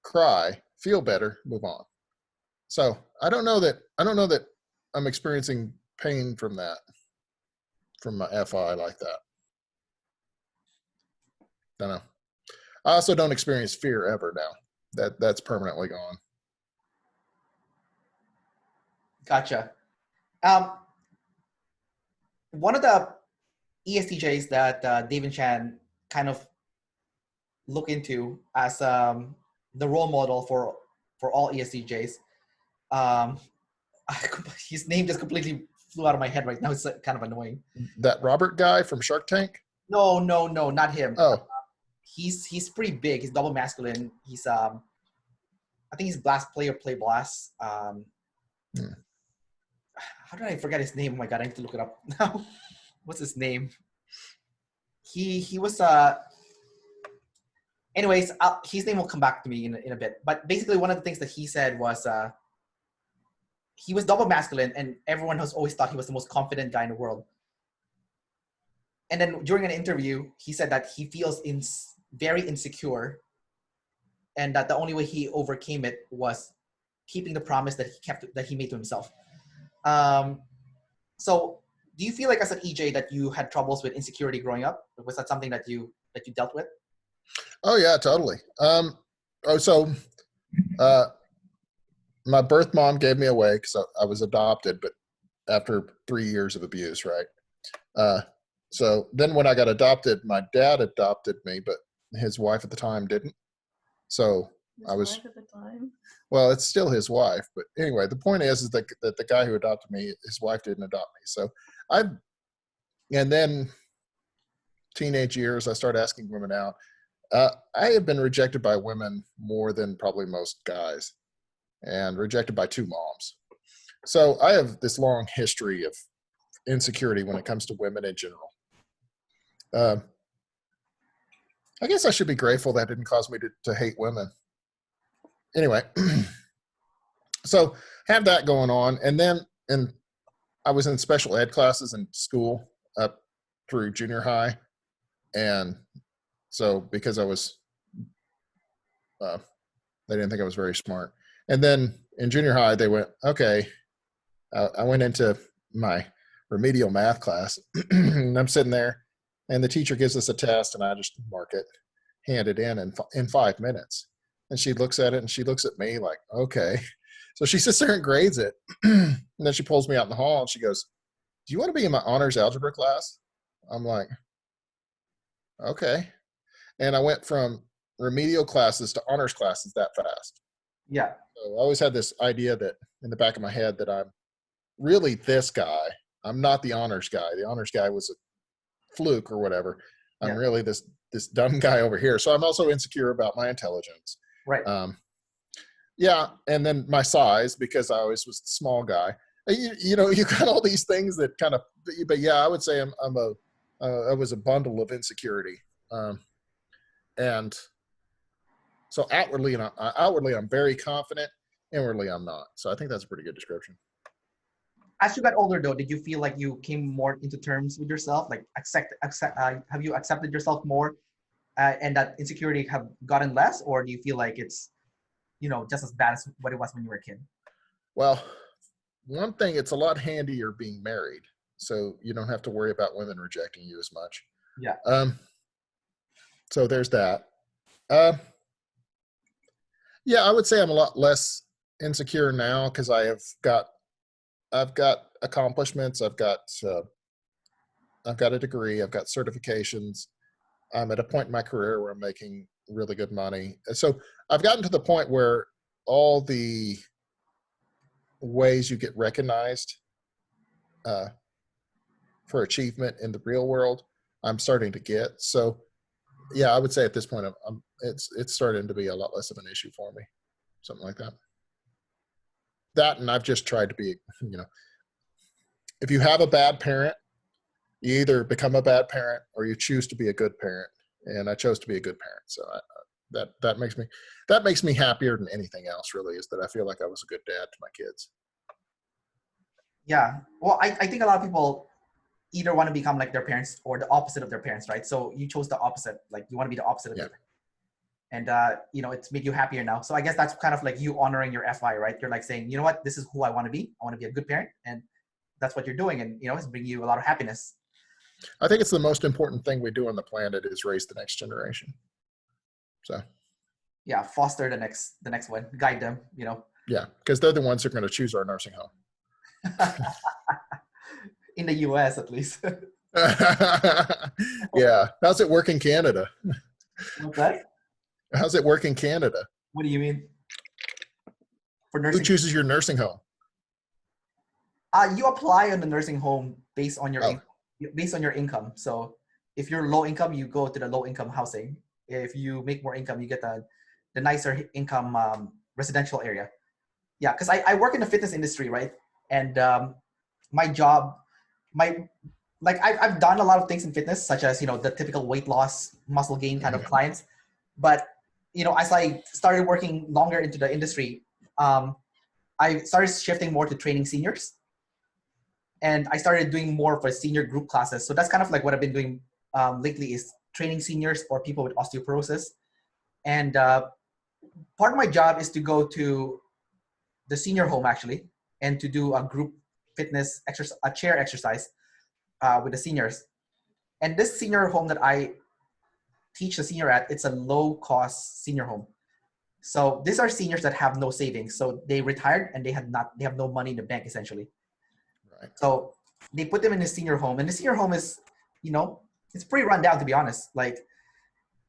cry, feel better, move on. So I don't know that I'm experiencing pain from that, from my FI like that. Don't know. I also don't experience fear ever now. That's permanently gone. Gotcha. One of the ESTJs that Dave and Chan kind of look into as the role model for all ESTJs. His name just completely flew out of my head right now. It's kind of annoying. That Robert guy from Shark Tank? No, not him. Oh. He's pretty big. He's double masculine. He's I think he's Blast Play Blast. How did I forget his name? Oh my god, I need to look it up now. What's his name? He was anyways, his name will come back to me in a bit. But basically, one of the things that he said was he was double masculine, and everyone has always thought he was the most confident guy in the world. And then during an interview, he said that he feels very insecure, and that the only way he overcame it was keeping the promise that he made to himself. So, do you feel like as an EJ that you had troubles with insecurity growing up? Was that something that you dealt with? Oh yeah, totally. My birth mom gave me away because I was adopted, but after 3 years of abuse, right? So then when I got adopted, my dad adopted me, but his wife at the time didn't. So His wife at the time. Well, it's still his wife, but anyway, the point is that the guy who adopted me, his wife didn't adopt me. So and then teenage years, I started asking women out. I have been rejected by women more than probably most guys, and rejected by 2 moms. So I have this long history of insecurity when it comes to women in general. I guess I should be grateful that didn't cause me to hate women. Anyway, so have that going on. And I was in special ed classes in school up through junior high. And so because I was, they didn't think I was very smart. And then in junior high, they went, okay, I went into my remedial math class and I'm sitting there and the teacher gives us a test and I just mark it, hand it in 5 minutes. And she looks at it and she looks at me like, okay. So she sits there and grades it. And then she pulls me out in the hall and she goes, do you want to be in my honors algebra class? I'm like, okay. And I went from remedial classes to honors classes that fast. Yeah. So I always had this idea that in the back of my head that I'm really this guy. I'm not the honors guy. The honors guy was a fluke or whatever. I'm really this dumb guy over here. So I'm also insecure about my intelligence. Right. Yeah. And then my size, because I always was the small guy. You know, you got all these things that kind of, but yeah, I would say I was a bundle of insecurity. And so outwardly, I'm very confident. Inwardly, I'm not. So I think that's a pretty good description. As you got older, though, did you feel like you came more into terms with yourself? Like, have you accepted yourself more, and that insecurity have gotten less, or do you feel like it's, just as bad as what it was when you were a kid? Well, one thing, it's a lot handier being married, so you don't have to worry about women rejecting you as much. Yeah. So there's that. Yeah, I would say I'm a lot less insecure now because I've got accomplishments. I've got a degree. I've got certifications. I'm at a point in my career where I'm making really good money. So I've gotten to the point where all the ways you get recognized for achievement in the real world, I'm starting to get. So yeah, I would say at this point, it's starting to be a lot less of an issue for me, something like that. That, and I've just tried to be, if you have a bad parent, you either become a bad parent or you choose to be a good parent. And I chose to be a good parent. So that makes me happier than anything else, really, is that I feel like I was a good dad to my kids. Yeah. Well, I think a lot of people either want to become like their parents or the opposite of their parents, right? So you chose the opposite, like you want to be the opposite of your parents. And, it's made you happier now. So I guess that's kind of like you honoring your FI, right? You're like saying, you know what, this is who I want to be. I want to be a good parent. And that's what you're doing. And, it's bringing you a lot of happiness. I think it's the most important thing we do on the planet is raise the next generation. So. Yeah. Foster the next one, guide them, Yeah. Because they're the ones who are going to choose our nursing home. In the US, at least. Yeah. How's it work in Canada? What's that? How's it work in Canada? What do you mean? For nursing? Who chooses your nursing home? You apply on the nursing home based on your income. So if you're low income, you go to the low income housing. If you make more income, you get the nicer income residential area. Yeah, because I work in the fitness industry, right? And my job, I've done a lot of things in fitness, such as the typical weight loss, muscle gain kind of clients. But, as I started working longer into the industry, I started shifting more to training seniors. And I started doing more of a senior group classes. So that's kind of like what I've been doing lately, is training seniors or people with osteoporosis. And part of my job is to go to the senior home, actually, and to do a group fitness exercise, a chair exercise with the seniors. And this senior home that I teach the senior at, it's a low-cost senior home. So these are seniors that have no savings. So they retired and they have no money in the bank, essentially. Right. So they put them in the senior home, and the senior home is, it's pretty run down, to be honest. Like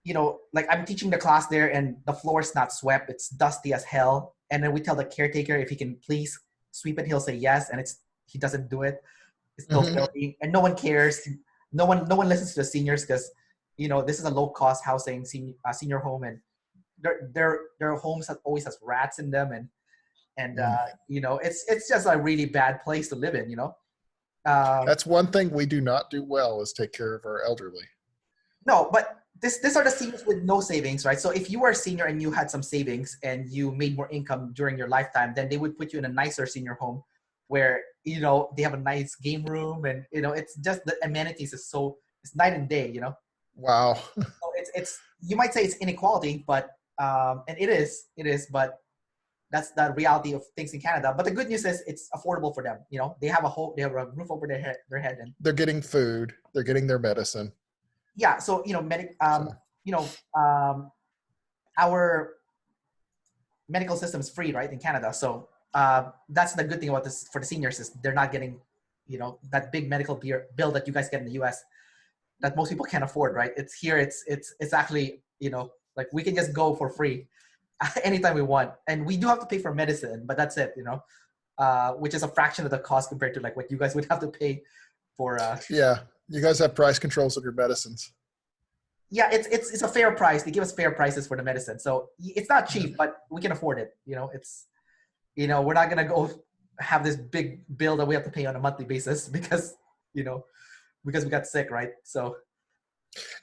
I'm teaching the class there, and the floor is not swept. It's dusty as hell. And then we tell the caretaker if he can please sweep it, he'll say yes. And he doesn't do it. It's still filthy, and no one cares. No one listens to the seniors because, this is a low cost housing senior home, and their homes always has rats in them, and it's just a really bad place to live in. That's one thing we do not do well, is take care of our elderly. No, but these are the seniors with no savings, right? So if you were a senior and you had some savings and you made more income during your lifetime, then they would put you in a nicer senior home where, they have a nice game room, and, it's just the amenities it's night and day, Wow. So it's you might say it's inequality, but and it is, but that's the reality of things in Canada. But the good news is it's affordable for them. They have a roof over their head, and they're getting food, they're getting their medicine. Yeah. So, our medical system is free, right, in Canada. So that's the good thing about this for the seniors, is they're not getting, that big medical bill that you guys get in the US that most people can't afford, right? It's here. It's actually, like we can just go for free anytime we want. And we do have to pay for medicine, but that's it, which is a fraction of the cost compared to like what you guys would have to pay for. Yeah. You guys have price controls of your medicines. Yeah, it's a fair price. They give us fair prices for the medicine. So it's not cheap, but we can afford it. We're not going to go have this big bill that we have to pay on a monthly basis because we got sick, right? So.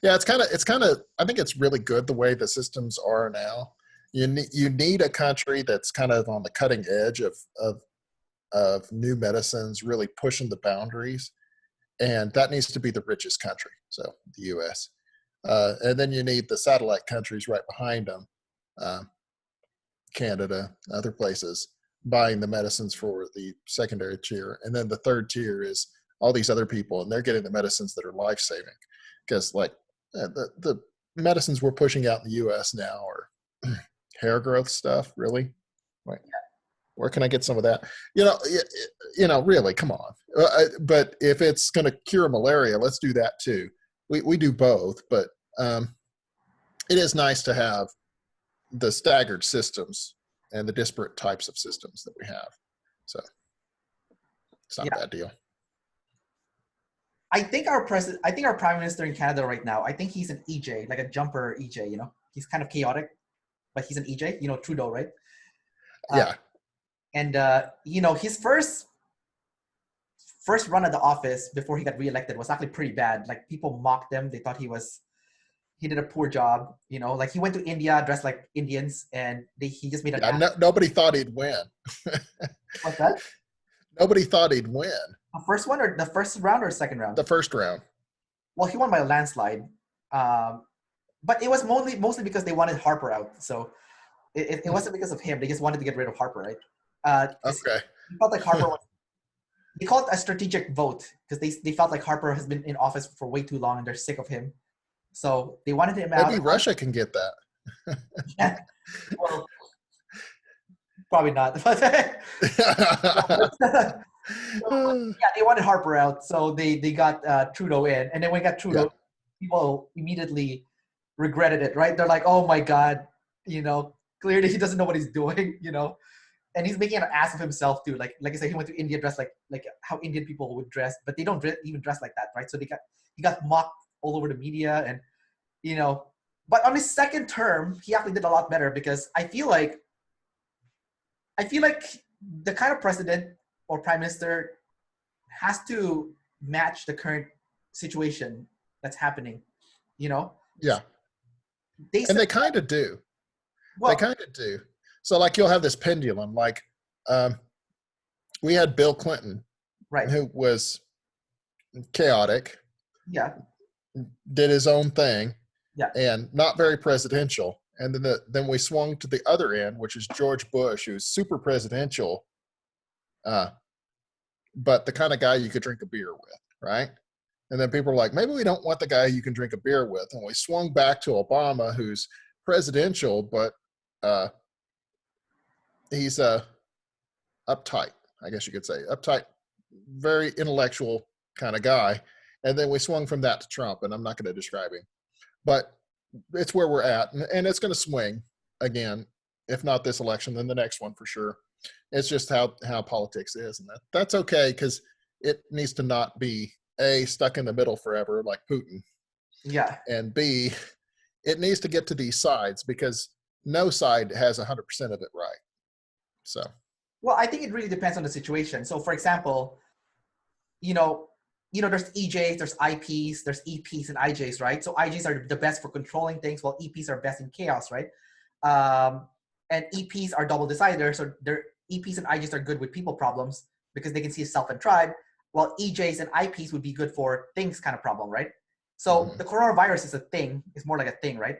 Yeah, it's kind of, I think it's really good the way the systems are now. You need a country that's kind of on the cutting edge of new medicines, really pushing the boundaries. And that needs to be the richest country, so the U.S. And then you need the satellite countries right behind them, Canada, other places, buying the medicines for the secondary tier. And then the third tier is all these other people, and they're getting the medicines that are life-saving. Because the medicines we're pushing out in the U.S. now are hair growth stuff, really? Like, where can I get some of that? Really, come on. But if it's going to cure malaria, let's do that too. We do both, but it is nice to have the staggered systems and the disparate types of systems that we have. So it's not a bad deal. I think our prime minister in Canada right now, I think he's an EJ, like a jumper EJ, he's kind of chaotic, but he's an EJ, Trudeau, right? Yeah. And, his first run at the office before he got reelected was actually pretty bad. Like, people mocked him. They thought he did a poor job. Like, he went to India dressed like Indians, and he just made an nobody thought he'd win. What's that? Nobody thought he'd win. The first one, or the first round, or second round? The first round. Well, he won by a landslide. But it was mostly because they wanted Harper out. So it wasn't because of him. They just wanted to get rid of Harper, right? Okay. He felt like Harper was. They call it a strategic vote because they felt like Harper has been in office for way too long and they're sick of him. So they wanted him out. Maybe Russia can get that. Yeah. Well, probably not. They wanted Harper out, so they got Trudeau in, and then when we got Trudeau, people immediately regretted it, right? They're like, "Oh my God, clearly he doesn't know what he's doing, and he's making an ass of himself too. Like I said, he went to India dressed like how Indian people would dress, but they don't even dress like that, right? So he got mocked all over the media, and but on his second term, he actually did a lot better because I feel like the kind of president or prime minister has to match the current situation that's happening, Yeah. they And said, they kind of do. well, They kind of do. So like you'll have this pendulum, like we had Bill Clinton, right, who was chaotic, yeah, did his own thing, yeah, and not very presidential. And then we swung to the other end, which is George Bush, who's super presidential, but the kind of guy you could drink a beer with, right? And then people are like, maybe we don't want the guy you can drink a beer with. And we swung back to Obama, who's presidential, but he's uptight, I guess you could say. Uptight, very intellectual kind of guy. And then we swung from that to Trump, and I'm not going to describe him. But it's where we're at, and it's going to swing again, if not this election, then the next one for sure. It's just how politics is, and that's okay, because it needs to not be A, stuck in the middle forever like Putin, yeah. and B, it needs to get to these sides, because no side has 100% of it right. So, Well, I think it really depends on the situation. So, for example, there's EJs, there's IPs, there's EPs, and IJs, right? So IJs are the best for controlling things, while EPs are best in chaos, right? And EPs are double deciders, so their EPs and IJs are good with people problems because they can see self and tribe, while EJs and IPs would be good for things kind of problem, right? So the coronavirus is a thing, it's more like a thing, right?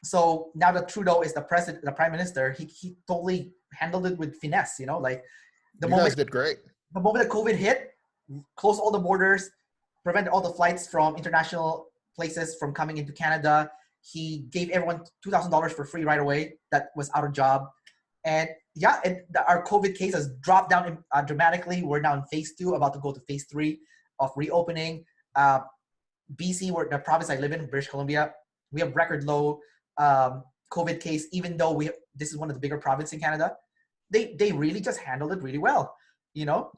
So now that Trudeau is the prime minister, he totally handled it with finesse, like you guys did great. The moment that COVID hit, closed all the borders, prevented all the flights from international places from coming into Canada. He gave everyone $2,000 for free right away that was out of job. And yeah, our COVID case has dropped down dramatically. We're now in phase 2, about to go to phase 3 of reopening. BC, where the province I live in, British Columbia, we have record low COVID case, even though this is one of the bigger provinces in Canada. They really just handled it really well, Yep.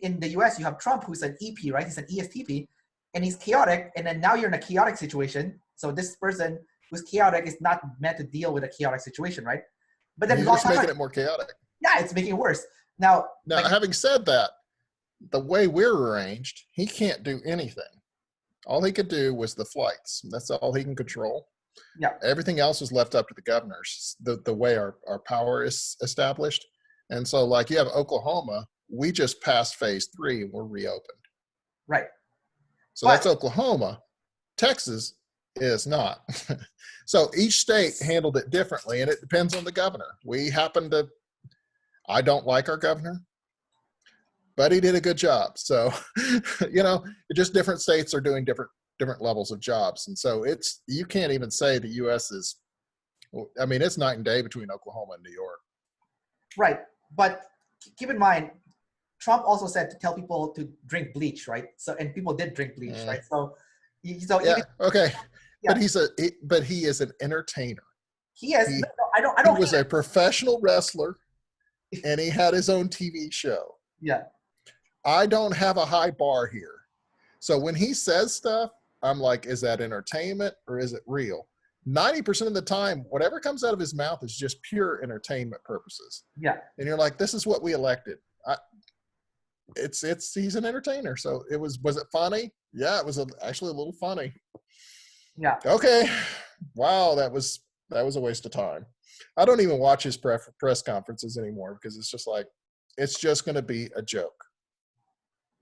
In the US, you have Trump, who's an EP, right? He's an ESTP, and he's chaotic. And then now you're in a chaotic situation. So this person who's chaotic is not meant to deal with a chaotic situation, right? But then you're just making it more chaotic. Yeah, it's making it worse. Now, having said that, the way we're arranged, he can't do anything. All he could do was the flights. That's all he can control. Yeah. Everything else is left up to the governors, the way our power is established. And so, like, you have Oklahoma, we just passed phase 3 and we're reopened. Right. So that's Oklahoma. Texas is not. So each state handled it differently, and it depends on the governor. I don't like our governor, but he did a good job. So, just different states are doing different levels of jobs. And so you can't even say the U.S. is, it's night and day between Oklahoma and New York. Right. But keep in mind, Trump also said to tell people to drink bleach, right? So, and people did drink bleach, right? So yeah, okay. Yeah. But he is an entertainer. He is. I don't. He was a professional wrestler, and he had his own TV show. Yeah. I don't have a high bar here. So when he says stuff, I'm like, is that entertainment or is it real? 90% of the time, whatever comes out of his mouth is just pure entertainment purposes. Yeah. And you're like, this is what we elected. He's an entertainer. So was it funny? Yeah, it was actually a little funny. Yeah. Okay. Wow. That was a waste of time. I don't even watch his press conferences anymore, because it's just like, it's just going to be a joke.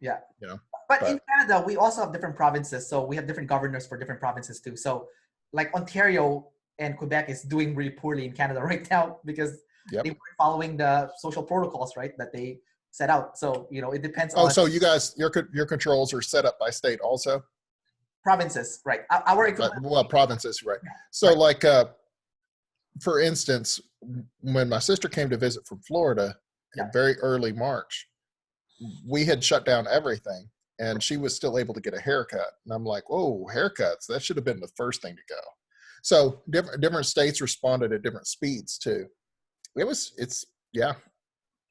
Yeah. But in Canada, we also have different provinces. So we have different governors for different provinces too. So like Ontario and Quebec is doing really poorly in Canada right now because they weren't following the social protocols, right, that they set out. So, it depends on. Oh, so you guys, your controls are set up by state also? Provinces, right. Provinces, right. So like, for instance, when my sister came to visit from Florida in very early March, we had shut down everything, and she was still able to get a haircut. And I'm like, whoa, haircuts, that should have been the first thing to go. So different states responded at different speeds too. It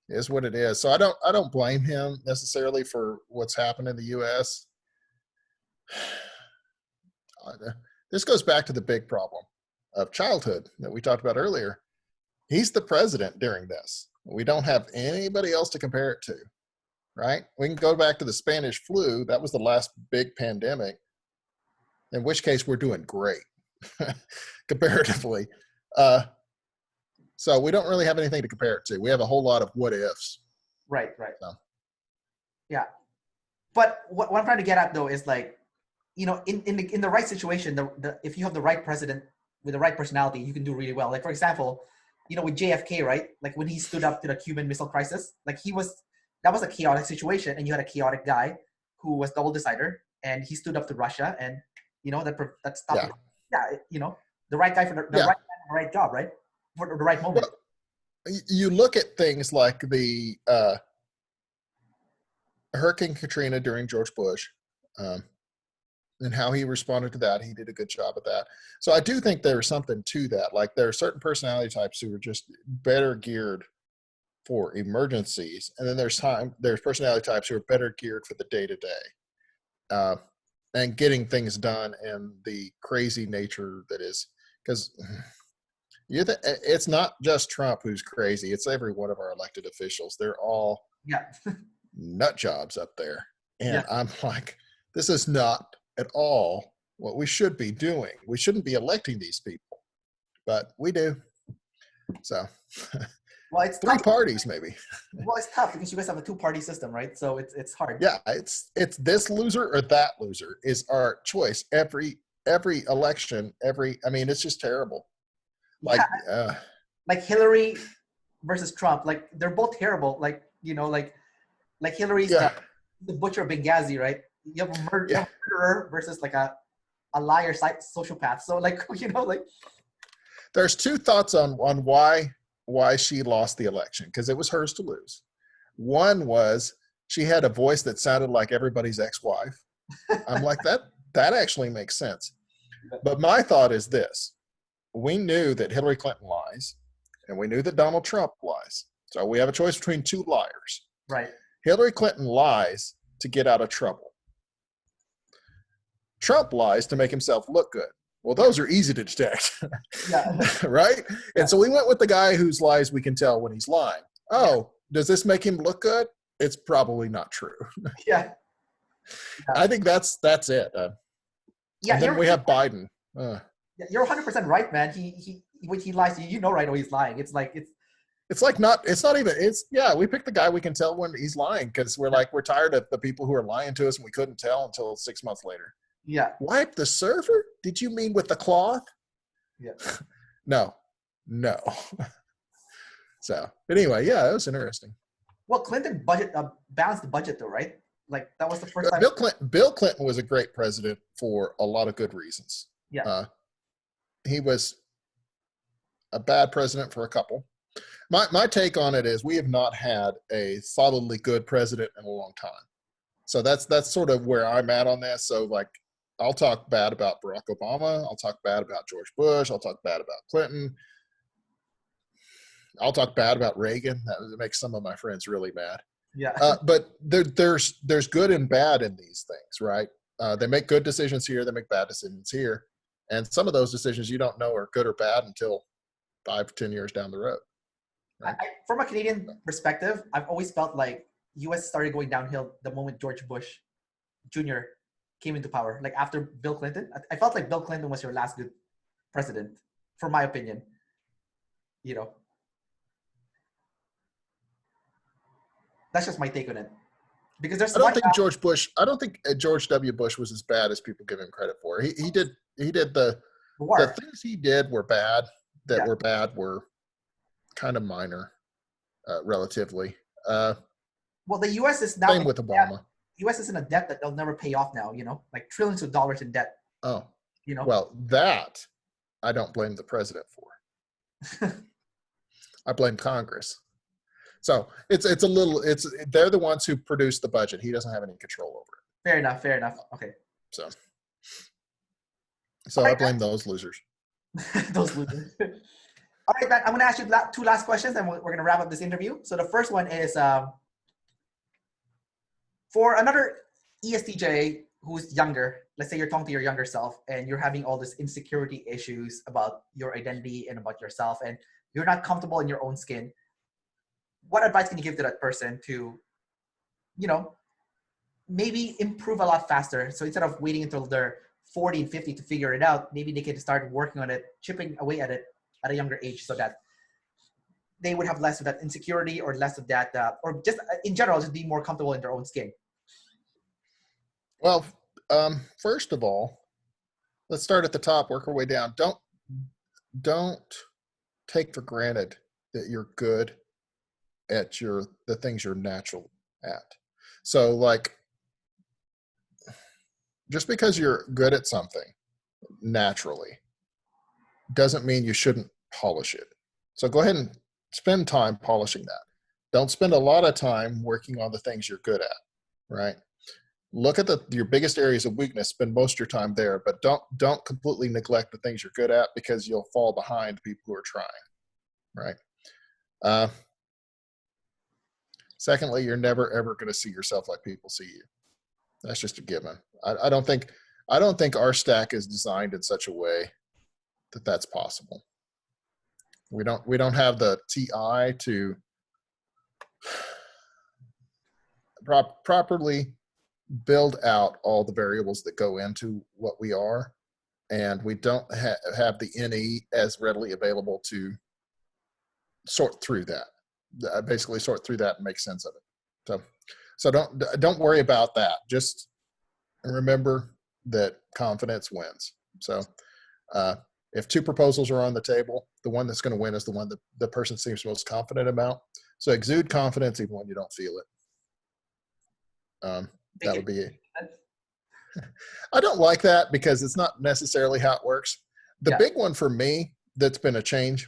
is what it is. So I don't blame him necessarily for what's happened in the US. This goes back to the big problem of childhood that we talked about earlier. He's the president during this. We don't have anybody else to compare it to, right? We can go back to the Spanish flu. That was the last big pandemic, in which case we're doing great. comparatively. So we don't really have anything to compare it to. We have a whole lot of what ifs. Right, right. So. Yeah. But what I'm trying to get at though is like, you know, in the right situation, if you have the right president with the right personality, you can do really well. Like for example, you know, with JFK, right? Like when he stood up to the Cuban Missile Crisis, like that was a chaotic situation, and you had a chaotic guy who was double decider, and he stood up to Russia, and you know that stopped. Yeah, you know, the right guy for the right man for the right job, right? For the right moment. Well, you look at things like the Hurricane Katrina during George Bush, and how he responded to that. He did a good job of that. So I do think there's something to that. Like there are certain personality types who are just better geared for emergencies, and then there's personality types who are better geared for the day-to-day, and getting things done and the crazy nature that is, because it's not just Trump who's crazy. It's every one of our elected officials. They're all nut jobs up there. And I'm like, this is not at all what we should be doing. We shouldn't be electing these people, but we do. So, well, it's three parties maybe. Well, it's tough because you guys have a two-party system, right? So it's hard. Yeah, it's this loser or that loser is our choice every election. I mean, it's just terrible. Like Hillary versus Trump, like they're both terrible. Like, you know, like Hillary's the butcher of Benghazi, right? You have a murderer versus like a liar sociopath. So like, you know, like there's two thoughts on why she lost the election, because it was hers to lose. One was she had a voice that sounded like everybody's ex-wife. I'm like, that actually makes sense. But my thought is this: we knew that Hillary Clinton lies, and we knew that Donald Trump lies. So we have a choice between two liars. Right. Hillary Clinton lies to get out of trouble. Trump lies to make himself look good. Well, those are easy to detect. Right? And so we went with the guy whose lies we can tell when he's lying. Oh, does this make him look good? It's probably not true. I think that's it. And then we have Biden. You're 100% right, man. When he lies to you, you know right away he's lying. It's not even, we pick the guy we can tell when he's lying, because we're tired of the people who are lying to us and we couldn't tell until 6 months later. Yeah. Wipe the server? Did you mean with the cloth? Yeah. No. So, but anyway, yeah, it was interesting. Well, Clinton balanced the budget though, right? Like that was the first time. Bill Clinton was a great president for a lot of good reasons. Yeah. He was a bad president for a couple. My take on it is we have not had a solidly good president in a long time. So that's sort of where I'm at on this. So like, I'll talk bad about Barack Obama. I'll talk bad about George Bush. I'll talk bad about Clinton. I'll talk bad about Reagan. That makes some of my friends really mad. Yeah. But there's good and bad in these things, right? They make good decisions here. They make bad decisions here. And some of those decisions you don't know are good or bad until 5 to 10 years down the road. Right? From a Canadian perspective, I've always felt like U.S. started going downhill the moment George Bush Jr. came into power. Like after Bill Clinton, I felt like Bill Clinton was your last good president, for my opinion. You know, that's just my take on it. Because there's I don't think George W. Bush was as bad as people give him credit for. He did the things he did were bad. Were bad were kind of minor, relatively. Well, the U.S. is now same with Obama. U.S. is in a debt that they'll never pay off now. You know, like trillions of dollars in debt. Oh, you know. Well, that I don't blame the president for. I blame Congress. So they're the ones who produce the budget. He doesn't have any control over it. Fair enough. Okay. So I blame those losers. Those losers. All right, Matt, I'm going to ask you two last questions, and we're going to wrap up this interview. So the first one is for another ESTJ who's younger. Let's say you're talking to your younger self, and you're having all this insecurity issues about your identity and about yourself, and you're not comfortable in your own skin. What advice can you give to that person to, you know, maybe improve a lot faster? So instead of waiting until they're 40 and 50 to figure it out, maybe they can start working on it, chipping away at it at a younger age, so that they would have less of that insecurity or less of that, or just in general, just be more comfortable in their own skin. Well, first of all, let's start at the top, work our way down. Don't take for granted that you're good at the things you're natural at. So like, just because you're good at something naturally doesn't mean you shouldn't polish it. So go ahead and spend time polishing that. Don't spend a lot of time working on the things you're good at, right? Look at your biggest areas of weakness, spend most of your time there, but don't completely neglect the things you're good at, because you'll fall behind people who are trying, right? Secondly, you're never ever going to see yourself like people see you. That's just a given. I don't think our stack is designed in such a way that that's possible. We don't have the TI to properly build out all the variables that go into what we are, and we don't have the NE as readily available to sort through that. Basically sort through that and make sense of it. So don't worry about that. Just remember that confidence wins. So if two proposals are on the table, the one that's going to win is the one that the person seems most confident about. So exude confidence even when you don't feel it. That would be it. I don't like that because it's not necessarily how it works. The big one for me that's been a change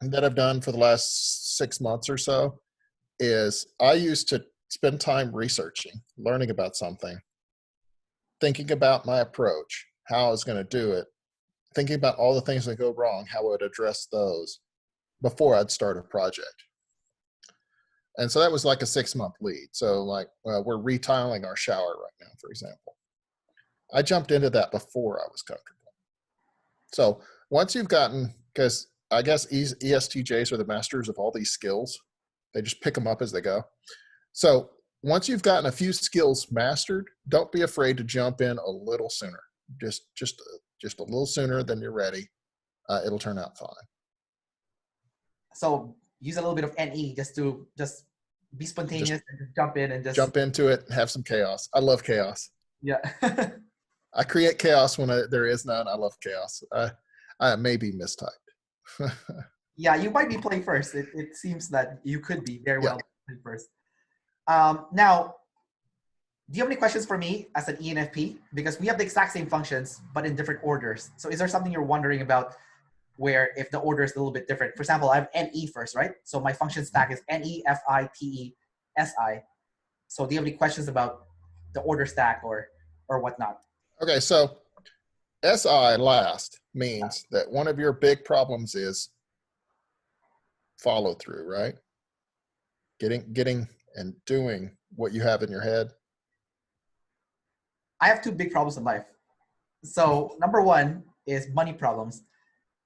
that I've done for the last 6 months or so is I used to spend time researching, learning about something, thinking about my approach, how I was going to do it, thinking about all the things that go wrong, how I would address those before I'd start a project. And so that was like a 6-month lead. So like we're retiling our shower right now, for example. I jumped into that before I was comfortable. So once you've gotten, because I guess ESTJs are the masters of all these skills. They just pick them up as they go. So once you've gotten a few skills mastered, don't be afraid to jump in a little sooner. Just a little sooner than you're ready. It'll turn out fine. So use a little bit of NE just be spontaneous and just jump in and just jump into it and have some chaos. I love chaos. Yeah. I create chaos when there is none. I love chaos. I may be mistyped. Yeah, you might be playing first. It seems that you could be very well playing first. Now, do you have any questions for me as an ENFP? Because we have the exact same functions, but in different orders. So is there something you're wondering about where if the order is a little bit different? For example, I have NE first, right? So my function stack is NE, FI, TE, SI. So do you have any questions about the order stack or whatnot? Okay, so SI last means that one of your big problems is follow through, right? Getting and doing what you have in your head. I have 2 big problems in life. So number 1 is money problems.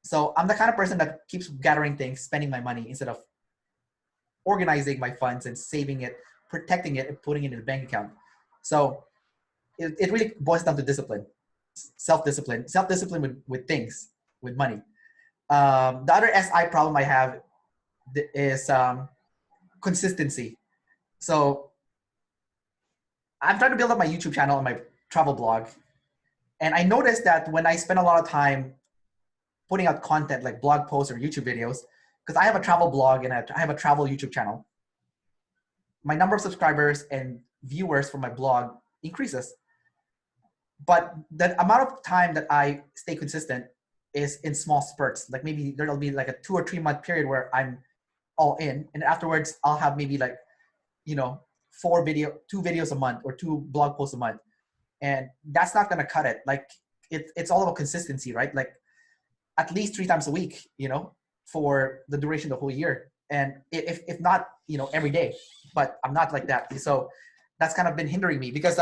So I'm the kind of person that keeps gathering things, spending my money instead of organizing my funds and saving it, protecting it, and putting it in a bank account. So it really boils down to discipline, self-discipline with things, with money. The other SI problem I have is consistency. So I'm trying to build up my YouTube channel and my travel blog. And I noticed that when I spend a lot of time putting out content like blog posts or YouTube videos, because I have a travel blog and I have a travel YouTube channel, my number of subscribers and viewers for my blog increases. But the amount of time that I stay consistent is in small spurts. Like maybe there'll be like a 2 or 3 month period where I'm all in, and afterwards I'll have maybe like, 2 videos a month or 2 blog posts a month. And that's not gonna cut it. Like it's all about consistency, right? Like at least 3 times a week, for the duration of the whole year. And if not, every day, but I'm not like that. So that's kind of been hindering me because,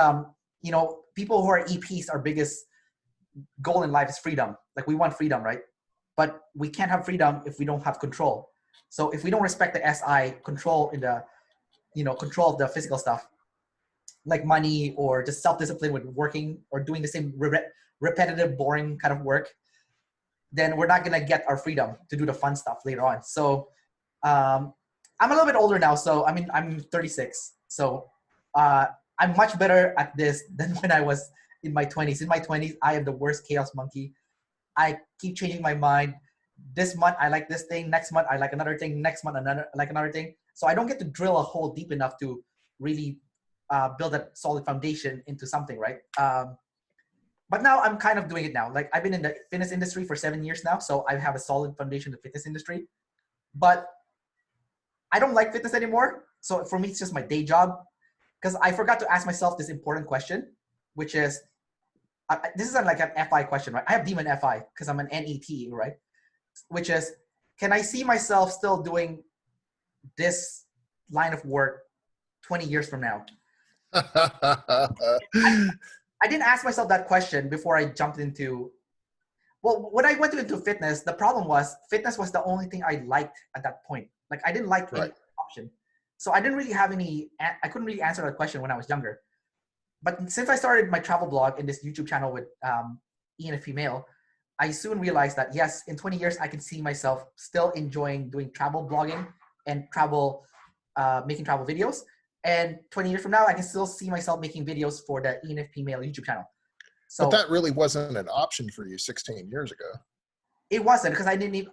people who are EPs, our biggest goal in life is freedom. Like we want freedom, right? But we can't have freedom if we don't have control. So if we don't respect the SI control in the, control of the physical stuff, like money or just self-discipline with working or doing the same repetitive, boring kind of work, then we're not going to get our freedom to do the fun stuff later on. So I'm a little bit older now. So I mean, I'm 36. So I'm much better at this than when I was in my 20s. In my 20s, I am the worst chaos monkey. I keep changing my mind. This month, I like this thing. Next month, I like another thing. Next month, I like another thing. So I don't get to drill a hole deep enough to really build a solid foundation into something, right? But now I'm kind of doing it now. Like I've been in the fitness industry for 7 years now. So I have a solid foundation in the fitness industry. But I don't like fitness anymore. So for me, it's just my day job. Because I forgot to ask myself this important question, which is, this isn't like an FI question, right? I have demon FI because I'm an NET, right? Which is, can I see myself still doing this line of work 20 years from now? I didn't ask myself that question before I jumped into, well, when I went into fitness, the problem was fitness was the only thing I liked at that point. Like I didn't like any option. So I didn't really have I couldn't really answer that question when I was younger. But since I started my travel blog in this YouTube channel with ENFP Male, I soon realized that yes, in 20 years, I can see myself still enjoying doing travel blogging and making travel videos. And 20 years from now, I can still see myself making videos for the ENFP Male YouTube channel. So but that really wasn't an option for you 16 years ago. It wasn't because I didn't even,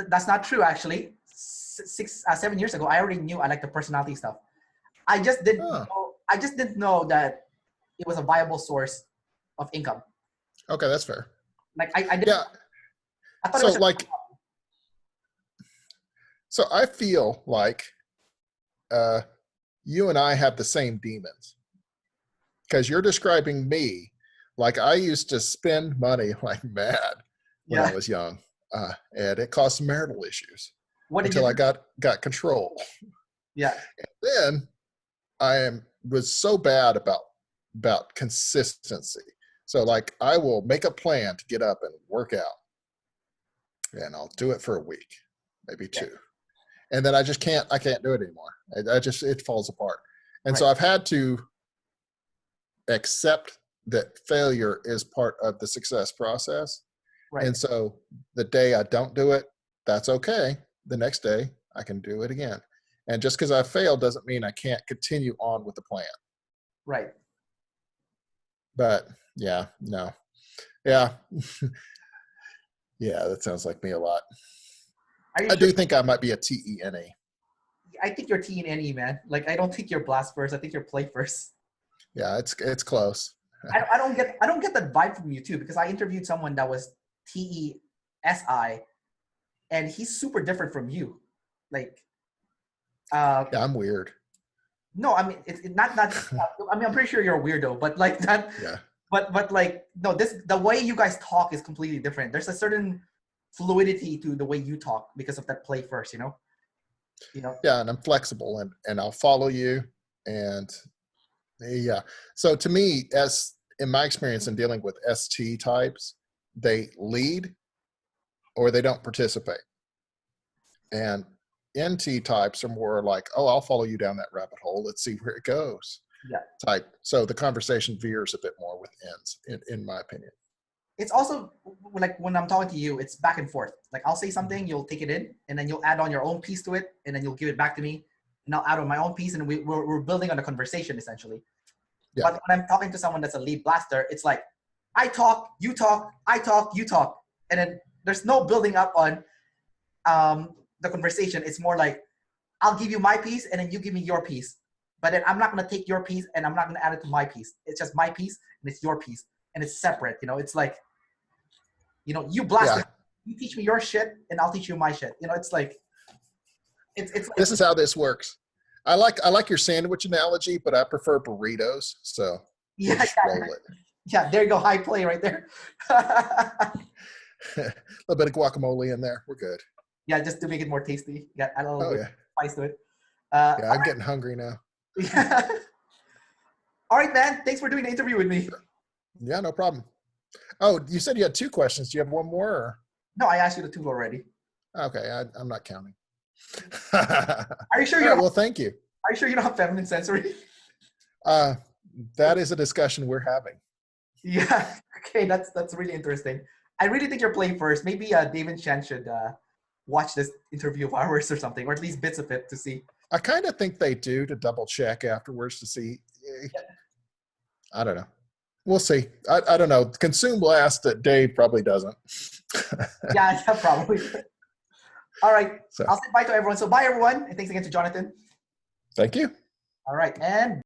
that's not true actually. 7 years ago, I already knew I liked the personality stuff. I just didn't know that it was a viable source of income. Okay, that's fair. Like I didn't. Yeah. I thought so like, so I feel like you and I have the same demons, because you're describing me like I used to spend money like mad when I was young, and it caused marital issues until I got control. Yeah. And then I was so bad about consistency. So like I will make a plan to get up and work out, and I'll do it for a week, maybe two. And then I can't do it anymore. It falls apart. And so I've had to accept that failure is part of the success process. Right. And so the day I don't do it, that's okay. The next day I can do it again. And just because I failed doesn't mean I can't continue on with the plan. Right. But yeah, no. Yeah. Yeah, that sounds like me a lot. I do think I might be a TENE. I think you're TENE, man. Like I don't think you're blast first. I think you're play first. Yeah, it's close. I don't get that vibe from you too, because I interviewed someone that was TESI, and he's super different from you. Like, yeah, I'm weird. No, I mean it's not. I mean, I'm pretty sure you're a weirdo, but like that. Yeah. But like no, the way you guys talk is completely different. There's a certain fluidity to the way you talk because of that play first, you know. Yeah, and I'm flexible and I'll follow you, and yeah. So to me, as in my experience in dealing with ST types, they lead or they don't participate. And NT types are more like, oh, I'll follow you down that rabbit hole. Let's see where it goes. Yeah. Type. So the conversation veers a bit more with Ns, in my opinion. It's also like when I'm talking to you, it's back and forth. Like I'll say something, you'll take it in, and then you'll add on your own piece to it, and then you'll give it back to me, and I'll add on my own piece, and we're building on a conversation essentially. Yeah. But when I'm talking to someone that's a lead blaster, it's like I talk, you talk, I talk, you talk, and then there's no building up on the conversation. It's more like I'll give you my piece, and then you give me your piece. But then I'm not going to take your piece and I'm not going to add it to my piece. It's just my piece and it's your piece. And it's separate, you know. It's like, you know, you blast it. You teach me your shit and I'll teach you my shit. You know, it's like, it's like, this is how this works. I like your sandwich analogy, but I prefer burritos. So yeah, roll it. Yeah, there you go. High play right there. A little bit of guacamole in there. We're good. Yeah, just to make it more tasty. Yeah, add a little bit of spice to it. Yeah, I'm getting hungry now. Yeah. All right, man. Thanks for doing the interview with me. Sure. Yeah, no problem. Oh, you said you had 2 questions. Do you have one more? Or? No, I asked you the 2 already. Okay, I'm not counting. Are you sure you don't? Well, thank you. Are you sure you don't have feminine sensory? that is a discussion we're having. Yeah. Okay, that's really interesting. I really think you're playing first. Maybe David Chen should watch this interview of ours or something, or at least bits of it to see. I kind of think they do, to double check afterwards to see. I don't know. We'll see. I don't know. Consume last, Dave probably doesn't. Yeah, probably. All right. So, I'll say bye to everyone. So bye, everyone. And thanks again to Jonathan. thank you. All right. And